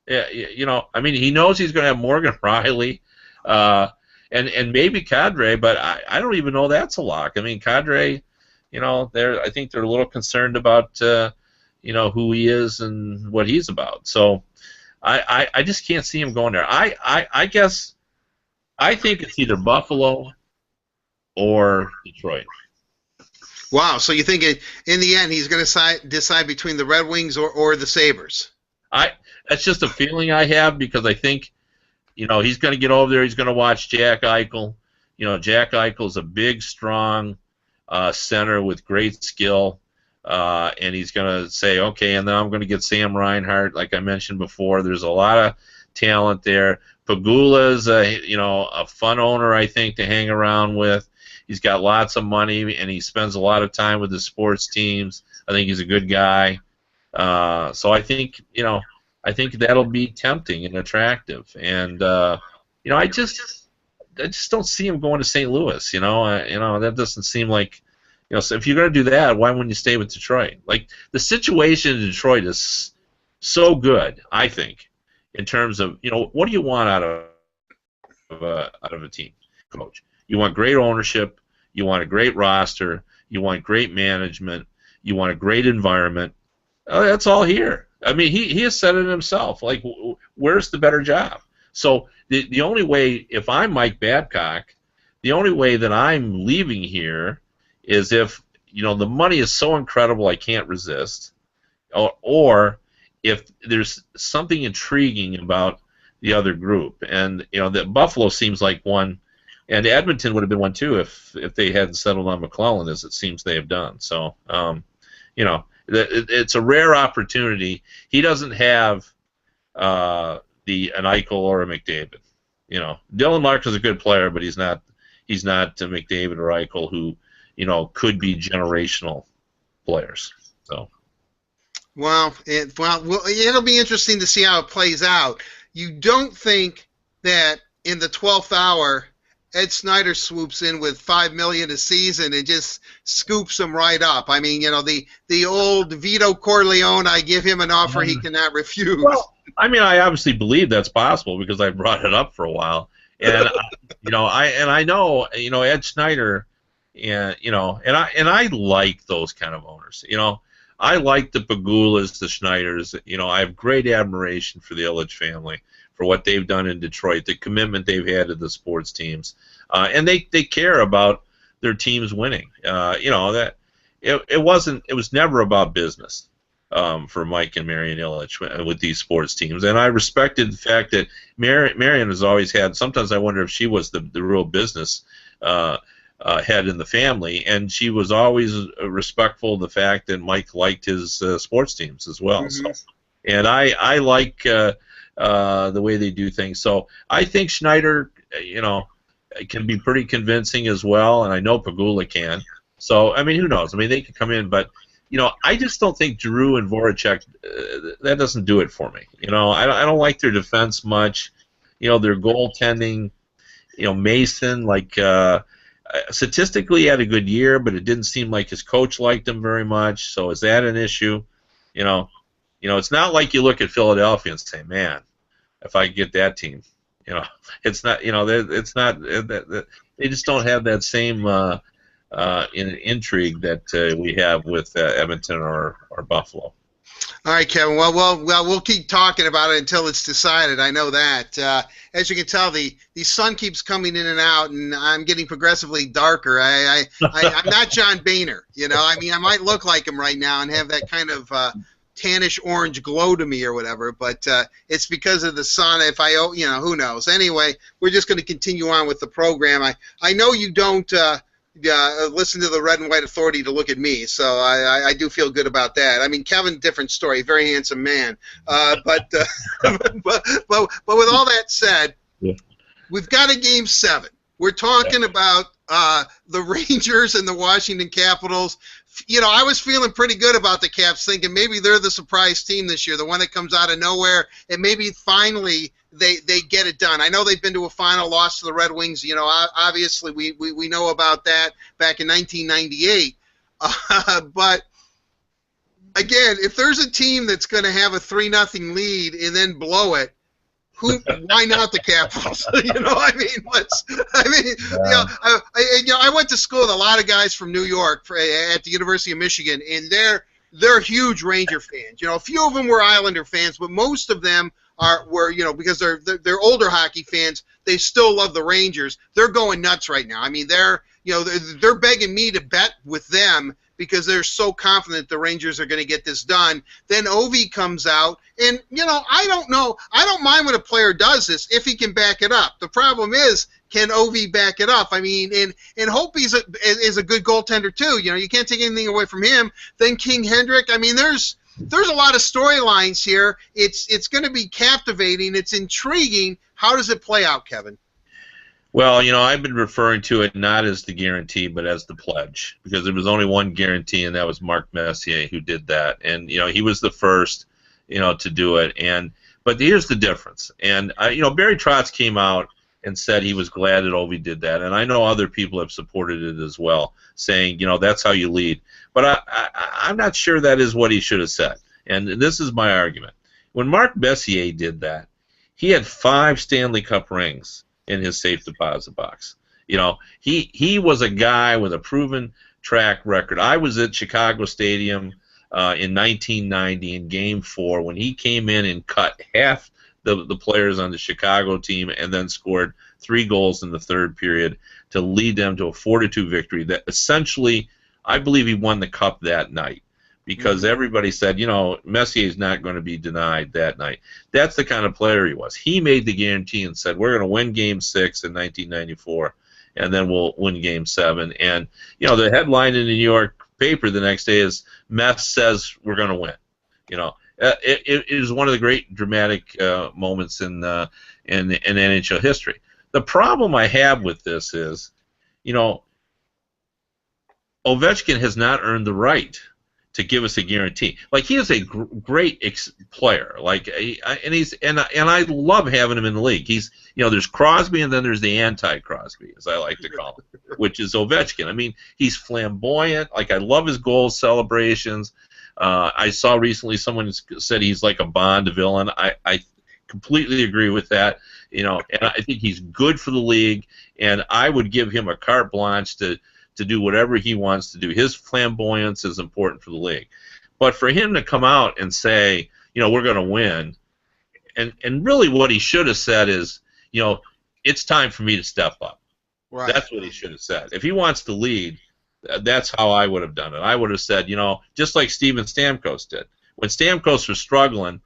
Yeah, I mean, he knows he's going to have Morgan Riley, uh, and maybe Cadre, but I don't even know that's a lock. I mean, Cadre, I think they're a little concerned about who he is and what he's about. So I just can't see him going there. I guess I think it's either Buffalo or Detroit. Wow. So you think in the end he's going to decide between the Red Wings or the Sabres? That's just a feeling I have because I think he's going to get over there. He's going to watch Jack Eichel. Jack Eichel's a big, strong center with great skill, and he's going to say, okay, and then I'm going to get Sam Reinhart, like I mentioned before. There's a lot of talent there. Pagula's a fun owner, I think, to hang around with. He's got lots of money, and he spends a lot of time with the sports teams. I think he's a good guy. So I think that'll be tempting and attractive, and I just don't see him going to St. Louis. That doesn't seem like, so if you're going to do that, why wouldn't you stay with Detroit? Like, the situation in Detroit is so good, I think, in terms of what do you want out of a team, coach? You want great ownership, you want a great roster, you want great management, you want a great environment. That's all here. I mean, he has said it himself. Like, where's the better job? So the only way, if I'm Mike Babcock, the only way that I'm leaving here is if the money is so incredible I can't resist, or if there's something intriguing about the other group. And that Buffalo seems like one, and Edmonton would have been one too if they hadn't settled on McClellan, as it seems they have done. So it's a rare opportunity. He doesn't have an Eichel or a McDavid. Dylan Larkin is a good player, but he's not McDavid or Eichel, who could be generational players. So. Well, it'll be interesting to see how it plays out. You don't think that in the 12th hour, Ed Snyder swoops in with $5 million a season and just scoops him right up? I mean, the old Vito Corleone, I give him an offer he cannot refuse. Well, I mean, I obviously believe that's possible because I brought it up for a while, and I know Ed Snyder, and I like those kind of owners. I like the Pagulas, the Schneiders. I have great admiration for the Ilitch family, for what they've done in Detroit, the commitment they've had to the sports teams, and they care about their teams winning. That it was never about business for Mike and Marion Ilitch with these sports teams, and I respected the fact that Marion has always had. Sometimes I wonder if she was the real business head in the family, and she was always respectful of the fact that Mike liked his sports teams as well. Mm-hmm. So, and I like the way they do things. So I think Schneider, can be pretty convincing as well, and I know Pagula can. So, I mean, who knows? I mean, they could come in, but, I just don't think Giroux and Voracek, that doesn't do it for me. I don't like their defense much. Their goaltending, Mason, statistically had a good year, but it didn't seem like his coach liked him very much. So is that an issue? It's not like you look at Philadelphia and say, man, if I get that team, it's not, it's not, they just don't have that same intrigue that we have with Edmonton or Buffalo. All right, Kevin. Well, we'll keep talking about it until it's decided. I know that. As you can tell, the sun keeps coming in and out, and I'm getting progressively darker. I'm not John Boehner. I mean, I might look like him right now and have that kind of tannish orange glow to me or whatever, but it's because of the sun. If who knows? Anyway, we're just going to continue on with the program. I know you don't listen to the Red and White Authority to look at me, so I do feel good about that. I mean, Kevin, different story, very handsome man, but with all that said, yeah. We've got a Game 7. We're talking about the Rangers and the Washington Capitals. I was feeling pretty good about the Caps, thinking maybe they're the surprise team this year, the one that comes out of nowhere, and maybe finally they get it done. I know they've been to a final, loss to the Red Wings. Obviously we know about that back in 1998. But again, if there's a team that's going to have a 3-0 lead and then blow it, why not the Capitals? I went to school with a lot of guys from New York at the University of Michigan, and they're huge Ranger fans. A few of them were Islander fans, but most of them were because they're older hockey fans. They still love the Rangers. They're going nuts right now. I mean, they're begging me to bet with them because they're so confident the Rangers are going to get this done. Then Ovi comes out, and I don't know. I don't mind when a player does this if he can back it up. The problem is, can Ovi back it up? I mean, and Hope is a good goaltender too. You can't take anything away from him. Then King Hendrick. I mean, there's a lot of storylines here. It's going to be captivating. It's intriguing. How does it play out, Kevin? Well, I've been referring to it not as the guarantee, but as the pledge, because there was only one guarantee, and that was Mark Messier who did that. And, he was the first, to do it. But here's the difference. And, Barry Trotz came out and said he was glad that Ovi did that. And I know other people have supported it as well, saying, that's how you lead. But I'm not sure that is what he should have said. And this is my argument. When Mark Messier did that, he had 5 Stanley Cup rings in his safe deposit box. He was a guy with a proven track record. I was at Chicago Stadium in 1990 in Game 4 when he came in and cut half the players on the Chicago team and then scored 3 goals in the third period to lead them to a 4-2 victory that essentially, I believe he won the cup that night. Because everybody said, Messier's not going to be denied that night. That's the kind of player he was. He made the guarantee and said, we're going to win Game 6 in 1994, and then we'll win Game 7. And, the headline in the New York paper the next day is, Mess says we're going to win. It is one of the great dramatic moments in NHL history. The problem I have with this is, Ovechkin has not earned the right to give us a guarantee. Like, he is a great player. Like, and I love having him in the league. He's there's Crosby and then there's the anti-Crosby, as I like to call him, which is Ovechkin. I mean, he's flamboyant. Like, I love his goal celebrations. I saw recently someone said he's like a Bond villain. I completely agree with that. And I think he's good for the league, and I would give him a carte blanche to do whatever he wants to do. His flamboyance is important for the league. But for him to come out and say, we're going to win, and really what he should have said is, it's time for me to step up. Right. That's what he should have said. If he wants to lead, that's how I would have done it. I would have said, just like Steven Stamkos did. When Stamkos was struggling,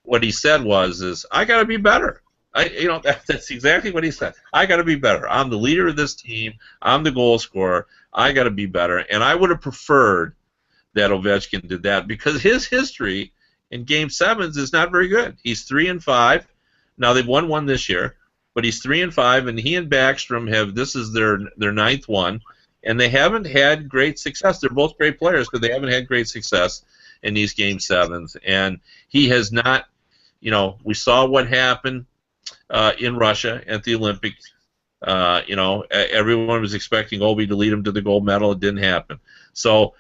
what he said was, I got to be better. That's exactly what he said. I got to be better. I'm the leader of this team. I'm the goal scorer. I got to be better. And I would have preferred that Ovechkin did that because his history in Game 7s is not very good. He's 3-5. Now they've won one this year, but he's 3-5, and he and Backstrom this is their 9th one, and they haven't had great success. They're both great players, but they haven't had great success in these Game 7s. And he has not. We saw what happened in Russia at the Olympics. Everyone was expecting Ovi to lead him to the gold medal. It didn't happen. So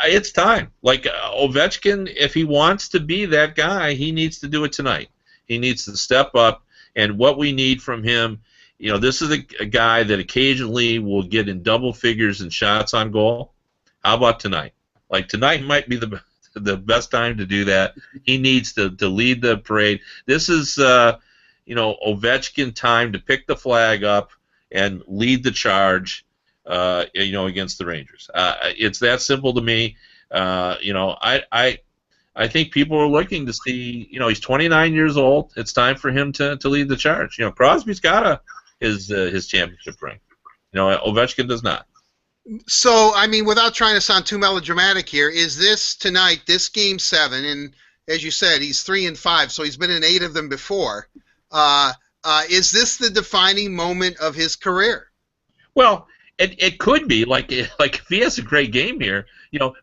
it's time. Like, Ovechkin, if he wants to be that guy, he needs to do it tonight. He needs to step up. And what we need from him, this is a guy that occasionally will get in double figures in shots on goal. How about tonight? Like, tonight might be the best time to do that. He needs to lead the parade. This is Ovechkin time to pick the flag up and lead the charge, against the Rangers. It's that simple to me. I think people are looking to see, he's 29 years old. It's time for him to lead the charge. Crosby's got his championship ring. Ovechkin does not. So, I mean, without trying to sound too melodramatic here, is this tonight, this Game 7, and as you said, he's 3-5, so he's been in 8 of them before. Is this the defining moment of his career? Well, it could be. Like if he has a great game here,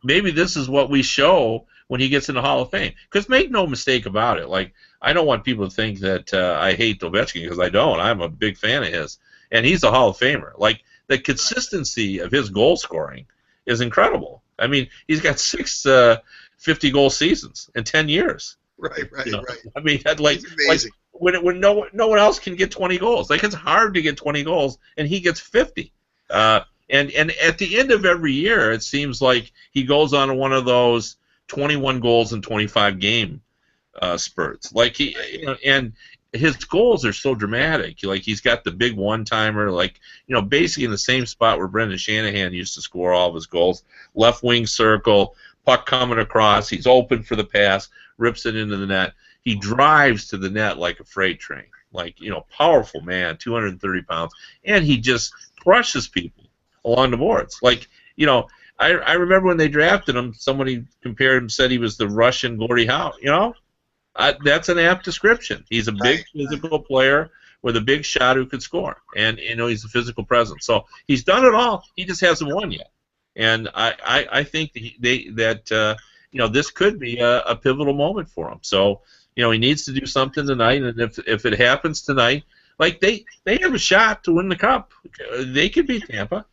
maybe this is what we show when he gets in the Hall of Fame. Because make no mistake about it, like, I don't want people to think that I hate Ovechkin, because I don't. I'm a big fan of his, and he's a Hall of Famer. Like, the consistency of his goal scoring is incredible. I mean, he's got 6 50-goal seasons in 10 years. Right, right, right. I mean, He's amazing. when no one else can get 20 goals. Like, it's hard to get 20 goals, and he gets 50. And at the end of every year, it seems like he goes on one of those 21 goals in 25 game spurts. Like, and his goals are so dramatic. Like, he's got the big one-timer, like, basically in the same spot where Brendan Shanahan used to score all of his goals. Left wing circle, puck coming across, he's open for the pass, rips it into the net. He drives to the net like a freight train. Like, powerful man, 230 pounds, and he just crushes people along the boards. Like, I remember when they drafted him, somebody compared him, said he was the Russian Gordie Howe. That's an apt description. He's a big physical player with a big shot who could score, and he's a physical presence. So he's done it all. He just hasn't won yet. And I think that this could be a pivotal moment for him. So he needs to do something tonight, and if it happens tonight, like they have a shot to win the cup. They could beat Tampa.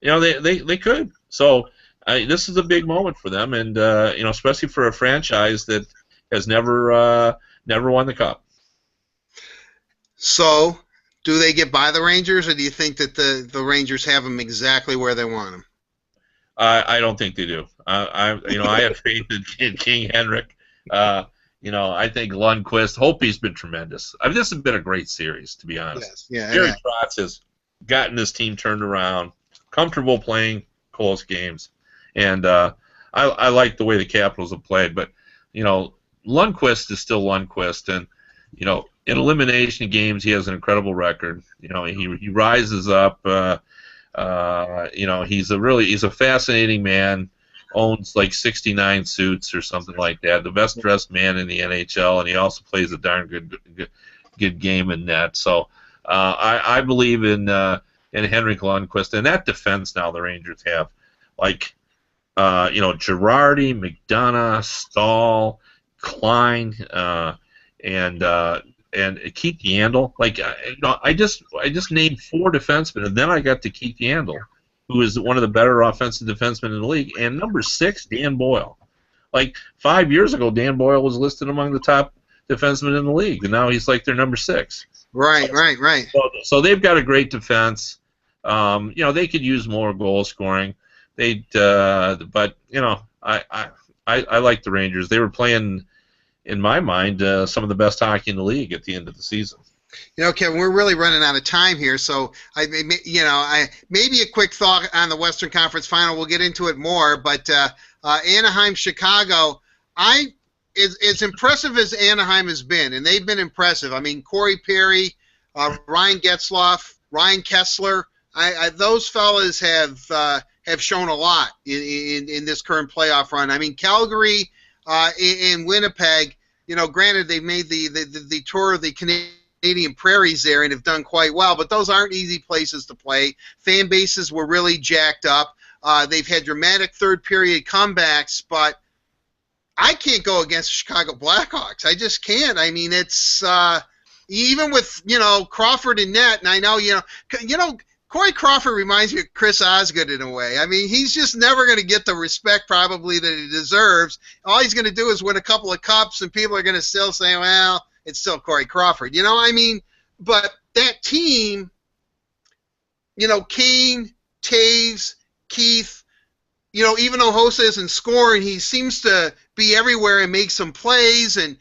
They could. So this is a big moment for them, and especially for a franchise that has never won the cup. So, do they get by the Rangers, or do you think that the Rangers have them exactly where they want them? I don't think they do. I have faith in King Henrik. I think Lundqvist. Hope's been tremendous. I mean, this has been a great series, to be honest. Yes. Yeah. Gary Trotz has gotten this team turned around, comfortable playing close games, and I like the way the Capitals have played. But Lundqvist is still Lundqvist, and in elimination games he has an incredible record. He rises up. He's a fascinating man. Owns like 69 suits or something like that. The best dressed man in the NHL, and he also plays a darn good game in net. So I believe in Henrik Lundqvist, and that defense now the Rangers have, like Girardi, McDonough, Stahl, Klein, and Keith Yandel. Like I just named 4 defensemen, and then I got to Keith Yandel, who is one of the better offensive defensemen in the league, and number 6, Dan Boyle. Like 5 years ago, Dan Boyle was listed among the top defensemen in the league, and now he's like their number 6. Right. So they've got a great defense. They could use more goal scoring. I like the Rangers. They were playing, in my mind, some of the best hockey in the league at the end of the season. Kevin, we're really running out of time here, so maybe a quick thought on the Western Conference Final. We'll get into it more, but Anaheim, Chicago, as impressive as Anaheim has been, and they've been impressive. I mean, Corey Perry, Ryan Getzlaf, Ryan Kessler, those fellas have shown a lot in this current playoff run. I mean, Calgary and Winnipeg, granted they made the tour of the Canadian prairies there and have done quite well, but those aren't easy places to play. Fan bases were really jacked up. They've had dramatic third period comebacks, but I can't go against the Chicago Blackhawks. I just can't. I mean, it's even with Crawford in net, and I know Corey Crawford reminds me of Chris Osgood in a way. I mean, he's just never going to get the respect probably that he deserves. All he's going to do is win a couple of cups, and people are going to still say, well, it's still Corey Crawford. But that team, Kane, Taves, Keith, even though Hossa isn't scoring, he seems to be everywhere and make some plays. And,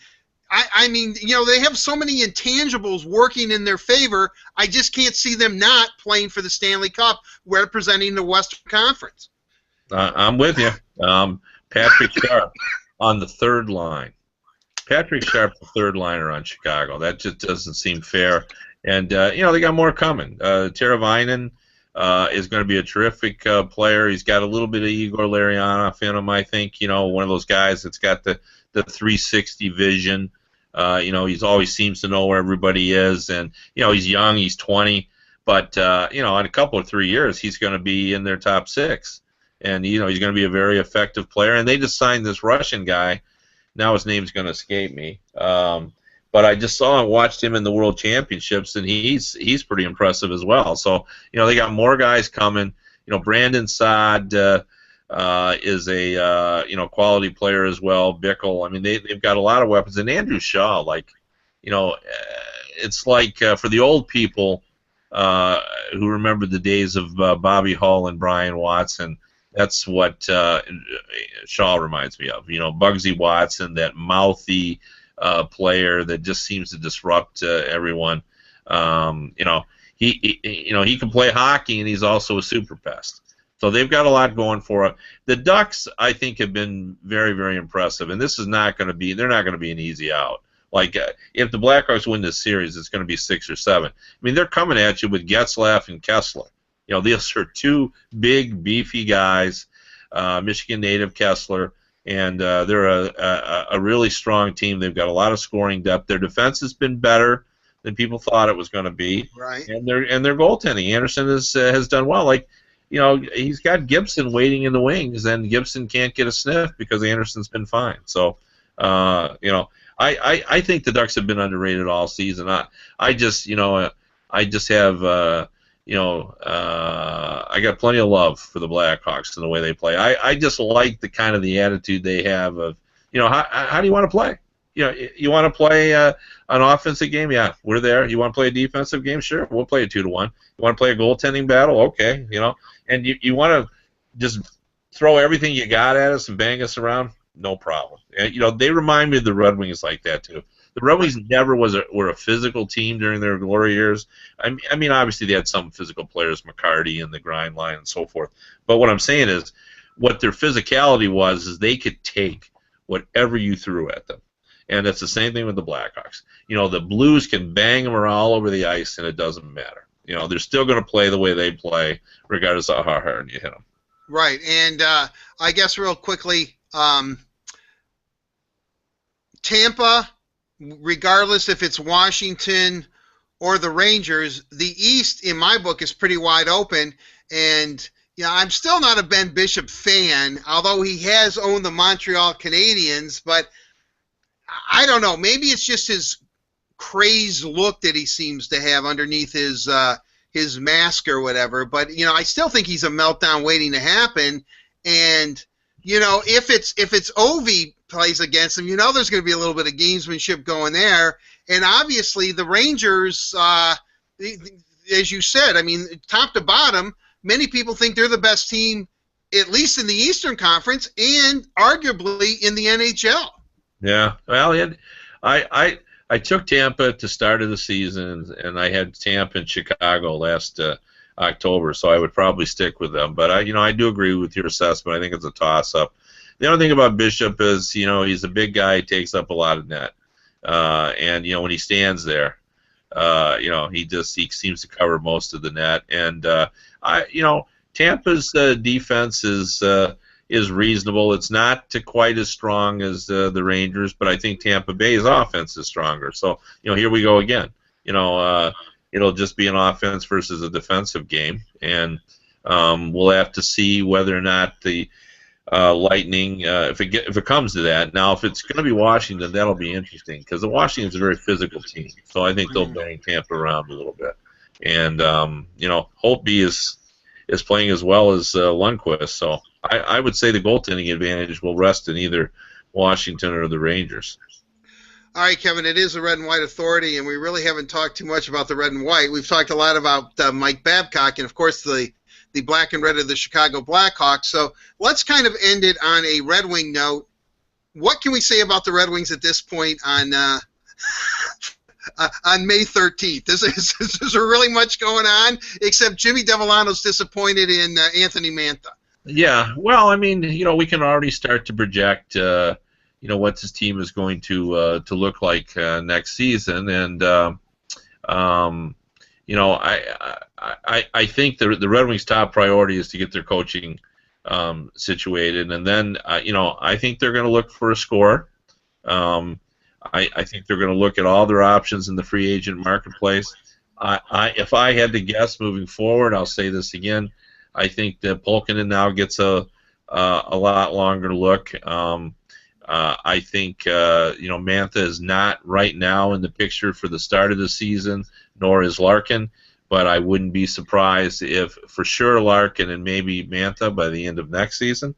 I mean, they have so many intangibles working in their favor. I just can't see them not playing for the Stanley Cup, representing the Western Conference. I'm with you. Patrick Sharp on the third line. Patrick Sharp, the third liner on Chicago. That just doesn't seem fair. And, they got more coming. Teravainen is going to be a terrific player. He's got a little bit of Igor Larionov in him, I think. One of those guys that's got the 360 vision. He always seems to know where everybody is. And, he's young. He's 20. But, in a couple of 3 years, he's going to be in their top 6. And, he's going to be a very effective player. And they just signed this Russian guy. Now his name's going to escape me. But I just saw and watched him in the World Championships, and he's pretty impressive as well. So, they got more guys coming. Brandon Saad, is a quality player as well. Bickle. I mean, they've got a lot of weapons. And Andrew Shaw, it's like for the old people who remember the days of Bobby Hull and Brian Watson. That's what Shaw reminds me of. Bugsy Watson, that mouthy player that just seems to disrupt everyone. He can play hockey, and he's also a super pest. So they've got a lot going for it. The Ducks, I think, have been very, very impressive, and this is not going to be. They're not going to be an easy out. Like if the Blackhawks win this series, it's going to be 6 or 7. I mean, they're coming at you with Getzlaf and Kessler. These are two big, beefy guys. Michigan native Kessler, and they're a really strong team. They've got a lot of scoring depth. Their defense has been better than people thought it was going to be. Right. And their goaltending. Anderson has done well. He's got Gibson waiting in the wings, and Gibson can't get a sniff because Anderson's been fine. So, I think the Ducks have been underrated all season. I just have, I got plenty of love for the Blackhawks and the way they play. I just like the attitude they have of, how do you want to play? You want to play an offensive game? Yeah, we're there. You want to play a defensive game? Sure, we'll play a 2-1. You want to play a goaltending battle? Okay, and you want to just throw everything you got at us and bang us around? No problem. And, they remind me of the Red Wings like that too. The Red Wings never were a physical team during their glory years. I mean, obviously they had some physical players, McCarty and the grind line and so forth. But what I'm saying is, what their physicality was is they could take whatever you threw at them. And it's the same thing with the Blackhawks. The Blues can bang them around all over the ice, and it doesn't matter. They're still going to play the way they play, regardless of how hard you hit them. Right, and I guess real quickly, Tampa, regardless if it's Washington or the Rangers, the East, in my book, is pretty wide open. And I'm still not a Ben Bishop fan, although he has owned the Montreal Canadiens, but I don't know. Maybe it's just his crazed look that he seems to have underneath his mask or whatever. But I still think he's a meltdown waiting to happen. And if it's Ovi plays against him, there's going to be a little bit of gamesmanship going there. And obviously the Rangers, as you said, I mean, top to bottom, many people think they're the best team, at least in the Eastern Conference, and arguably in the NHL. Yeah, well, I took Tampa to start of the season, and I had Tampa and Chicago last October, so I would probably stick with them. But I do agree with your assessment. I think it's a toss-up. The other thing about Bishop is, he's a big guy, he takes up a lot of net, and when he stands there, he seems to cover most of the net. And Tampa's defense is reasonable. It's not quite as strong as the Rangers, but I think Tampa Bay's offense is stronger. So, here we go again. It'll just be an offense versus a defensive game, and we'll have to see whether or not the Lightning, if it comes to that. Now, if it's going to be Washington, that'll be interesting because the Washington's a very physical team. So I think they'll bang Tampa around a little bit. And Holtby is playing as well as Lundqvist. So I would say the goaltending advantage will rest in either Washington or the Rangers. All right, Kevin, it is the Red and White Authority, and we really haven't talked too much about the Red and White. We've talked a lot about Mike Babcock and, of course, the black and red of the Chicago Blackhawks. So let's kind of end it on a Red Wing note. What can we say about the Red Wings at this point on May 13th? Is there really much going on, except Jimmy Devellano's disappointed in Anthony Mantha? Yeah, well, I mean, we can already start to project, what this team is going to look like next season, and I think the Red Wings' top priority is to get their coaching situated, and then I think they're going to look for a scorer. I think they're going to look at all their options in the free agent marketplace. If I had to guess moving forward, I'll say this again. I think that Pulkkinen now gets a lot longer look. I think Mantha is not right now in the picture for the start of the season, nor is Larkin. but I wouldn't be surprised if for sure Larkin and maybe Mantha by the end of next season.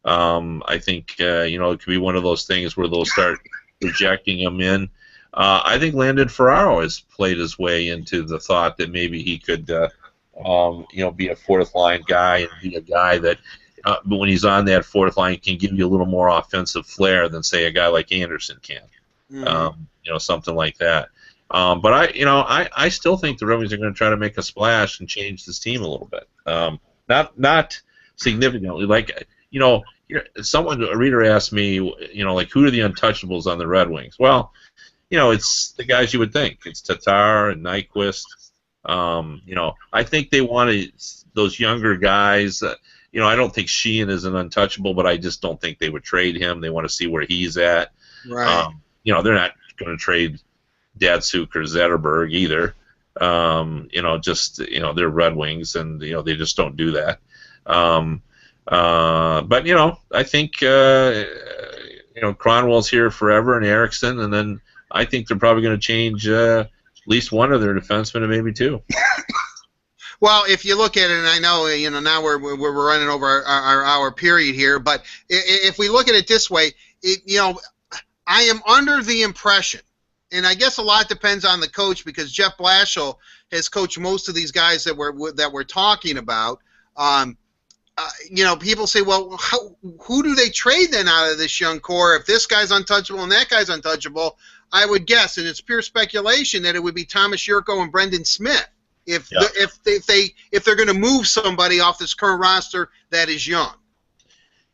I think it could be one of those things where they'll start projecting him in. I think Landon Ferraro has played his way into the thought that maybe he could, be a fourth line guy and be a guy that, but when he's on that fourth line, can give you a little more offensive flair than say a guy like Anderson can. Something like that. But I still think the Red Wings are going to try to make a splash and change this team a little bit. Not significantly. A reader asked me, who are the untouchables on the Red Wings? Well, it's the guys you would think. It's Tatar and Nyquist. I think they wanted those younger guys. I don't think Sheehan is an untouchable, but I just don't think they would trade him. They want to see where he's at. Right. They're not going to trade Datsuk or Zetterberg either. They're Red Wings, and they just don't do that. But I think Cronwell's here forever, and Eriksson, and then I think they're probably going to change at least one of their defensemen, and maybe two. Well, if you look at it, and I know now we're running over our hour period here, but if we look at it this way, I am under the impression, and I guess a lot depends on the coach, because Jeff Blashill has coached most of these guys that we're talking about. People say, well, who do they trade then out of this young core if this guy's untouchable and that guy's untouchable? I would guess, and it's pure speculation, that it would be Thomas Yurko and Brendan Smith if they're going to move somebody off this current roster that is young.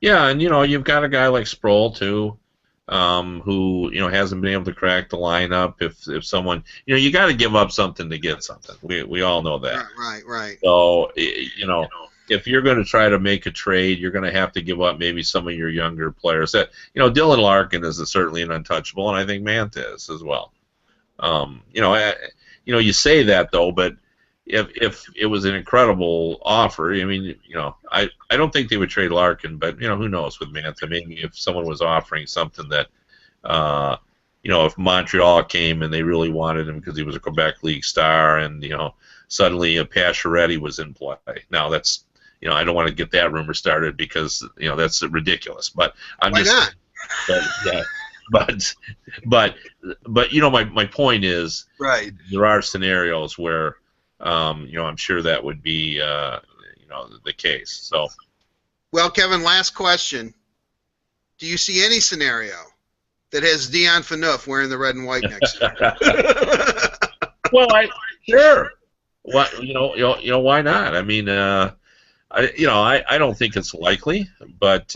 Yeah, and you've got a guy like Sproul too, who hasn't been able to crack the lineup. If someone, you got to give up something to get something. We all know that. Right. So if you're going to try to make a trade, you're going to have to give up maybe some of your younger players. That Dylan Larkin is certainly an untouchable, and I think Mantha is as well. You say that though, but if it was an incredible offer, I don't think they would trade Larkin, but who knows with Mantha? Maybe if someone was offering something that, if Montreal came and they really wanted him because he was a Quebec League star, and suddenly a Pacioretty was in play. Now that's I don't want to get that rumor started because that's ridiculous. But I'm Why just. Not? But my point is, right, there are scenarios where I'm sure that would be the case. So, well, Kevin, last question: do you see any scenario that has Dion Phaneuf wearing the red and white next year? Well, sure. What why not? I mean, I don't think it's likely, but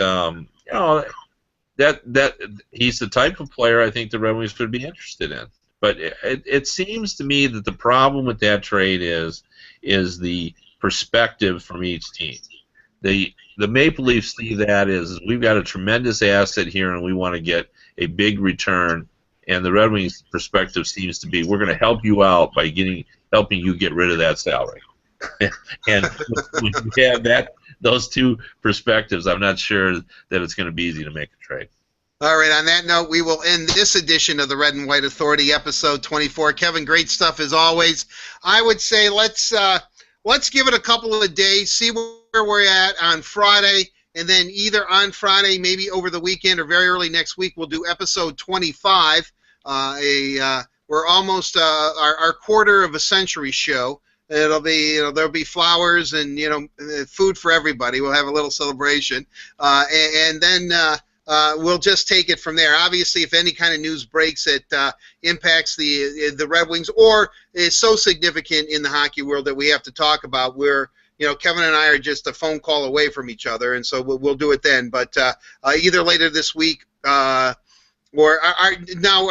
that he's the type of player I think the Red Wings could be interested in. But it seems to me that the problem with that trade is the perspective from each team. The Maple Leafs see that as we've got a tremendous asset here and we want to get a big return, and the Red Wings' perspective seems to be we're going to help you out by helping you get rid of that salary. And when you have those two perspectives, I'm not sure that it's going to be easy to make a trade. All right, on that note, we will end this edition of the Red and White Authority, episode 24. Kevin, great stuff as always. I would say let's give it a couple of days, see where we're at on Friday, and then either on Friday, maybe over the weekend, or very early next week, we'll do episode 25. We're almost our quarter of a century show. It'll be there'll be flowers and food for everybody. We'll have a little celebration, and then we'll just take it from there. Obviously, if any kind of news breaks that impacts the Red Wings or is so significant in the hockey world that we have to talk about, Kevin and I are just a phone call away from each other, and so we'll do it then. But either later this week. Or are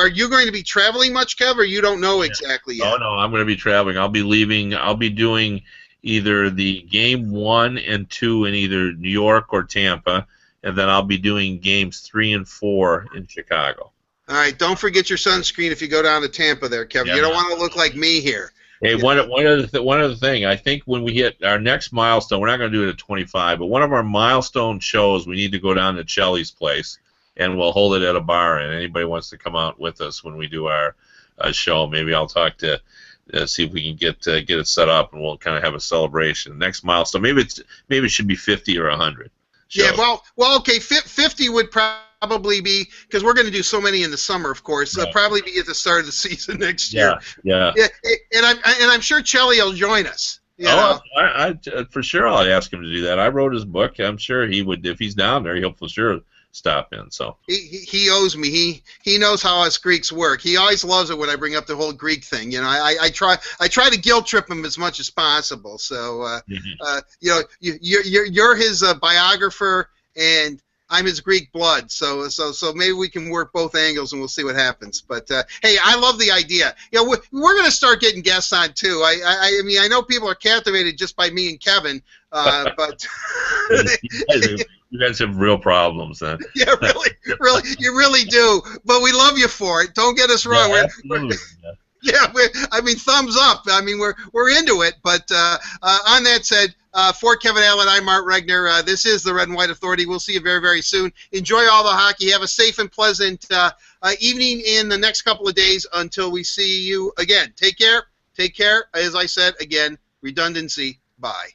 you going to be traveling much, Kev, or you don't know exactly yet? Oh, no, I'm going to be traveling. I'll be leaving. I'll be doing either the game 1 and 2 in either New York or Tampa, and then I'll be doing games 3 and 4 in Chicago. All right, don't forget your sunscreen if you go down to Tampa there, Kevin. Yeah, you don't want to look like me here. Hey, one other thing. I think when we hit our next milestone, we're not going to do it at 25, but one of our milestone shows, we need to go down to Chelly's place. And we'll hold it at a bar, and anybody wants to come out with us when we do our show. Maybe I'll talk to see if we can get it set up, and we'll kind of have a celebration. Next milestone, maybe it should be 50 or 100. Yeah, well, okay, 50 would probably be, because we're going to do so many in the summer, of course. Right. Probably be at the start of the season next year. Yeah. And I'm sure Chelly will join us. You know? I for sure I'll ask him to do that. I wrote his book. I'm sure he would, if he's down there. He'll for sure stop in. So he owes me. He knows how us Greeks work. He always loves it when I bring up the whole Greek thing. You know, I try to guilt trip him as much as possible. So you know, you're his biographer, and I'm his Greek blood. So maybe we can work both angles, and we'll see what happens. But hey, I love the idea. You know, we're going to start getting guests on too. I mean, I know people are captivated just by me and Kevin, but you guys have real problems then. Yeah, really, you really do. But we love you for it. Don't get us wrong. I mean, thumbs up. I mean, we're into it. But on that said, for Kevin Allen, I'm Art Regner. This is the Red and White Authority. We'll see you very, very soon. Enjoy all the hockey. Have a safe and pleasant evening in the next couple of days until we see you again. Take care. Take care. As I said, again, redundancy. Bye.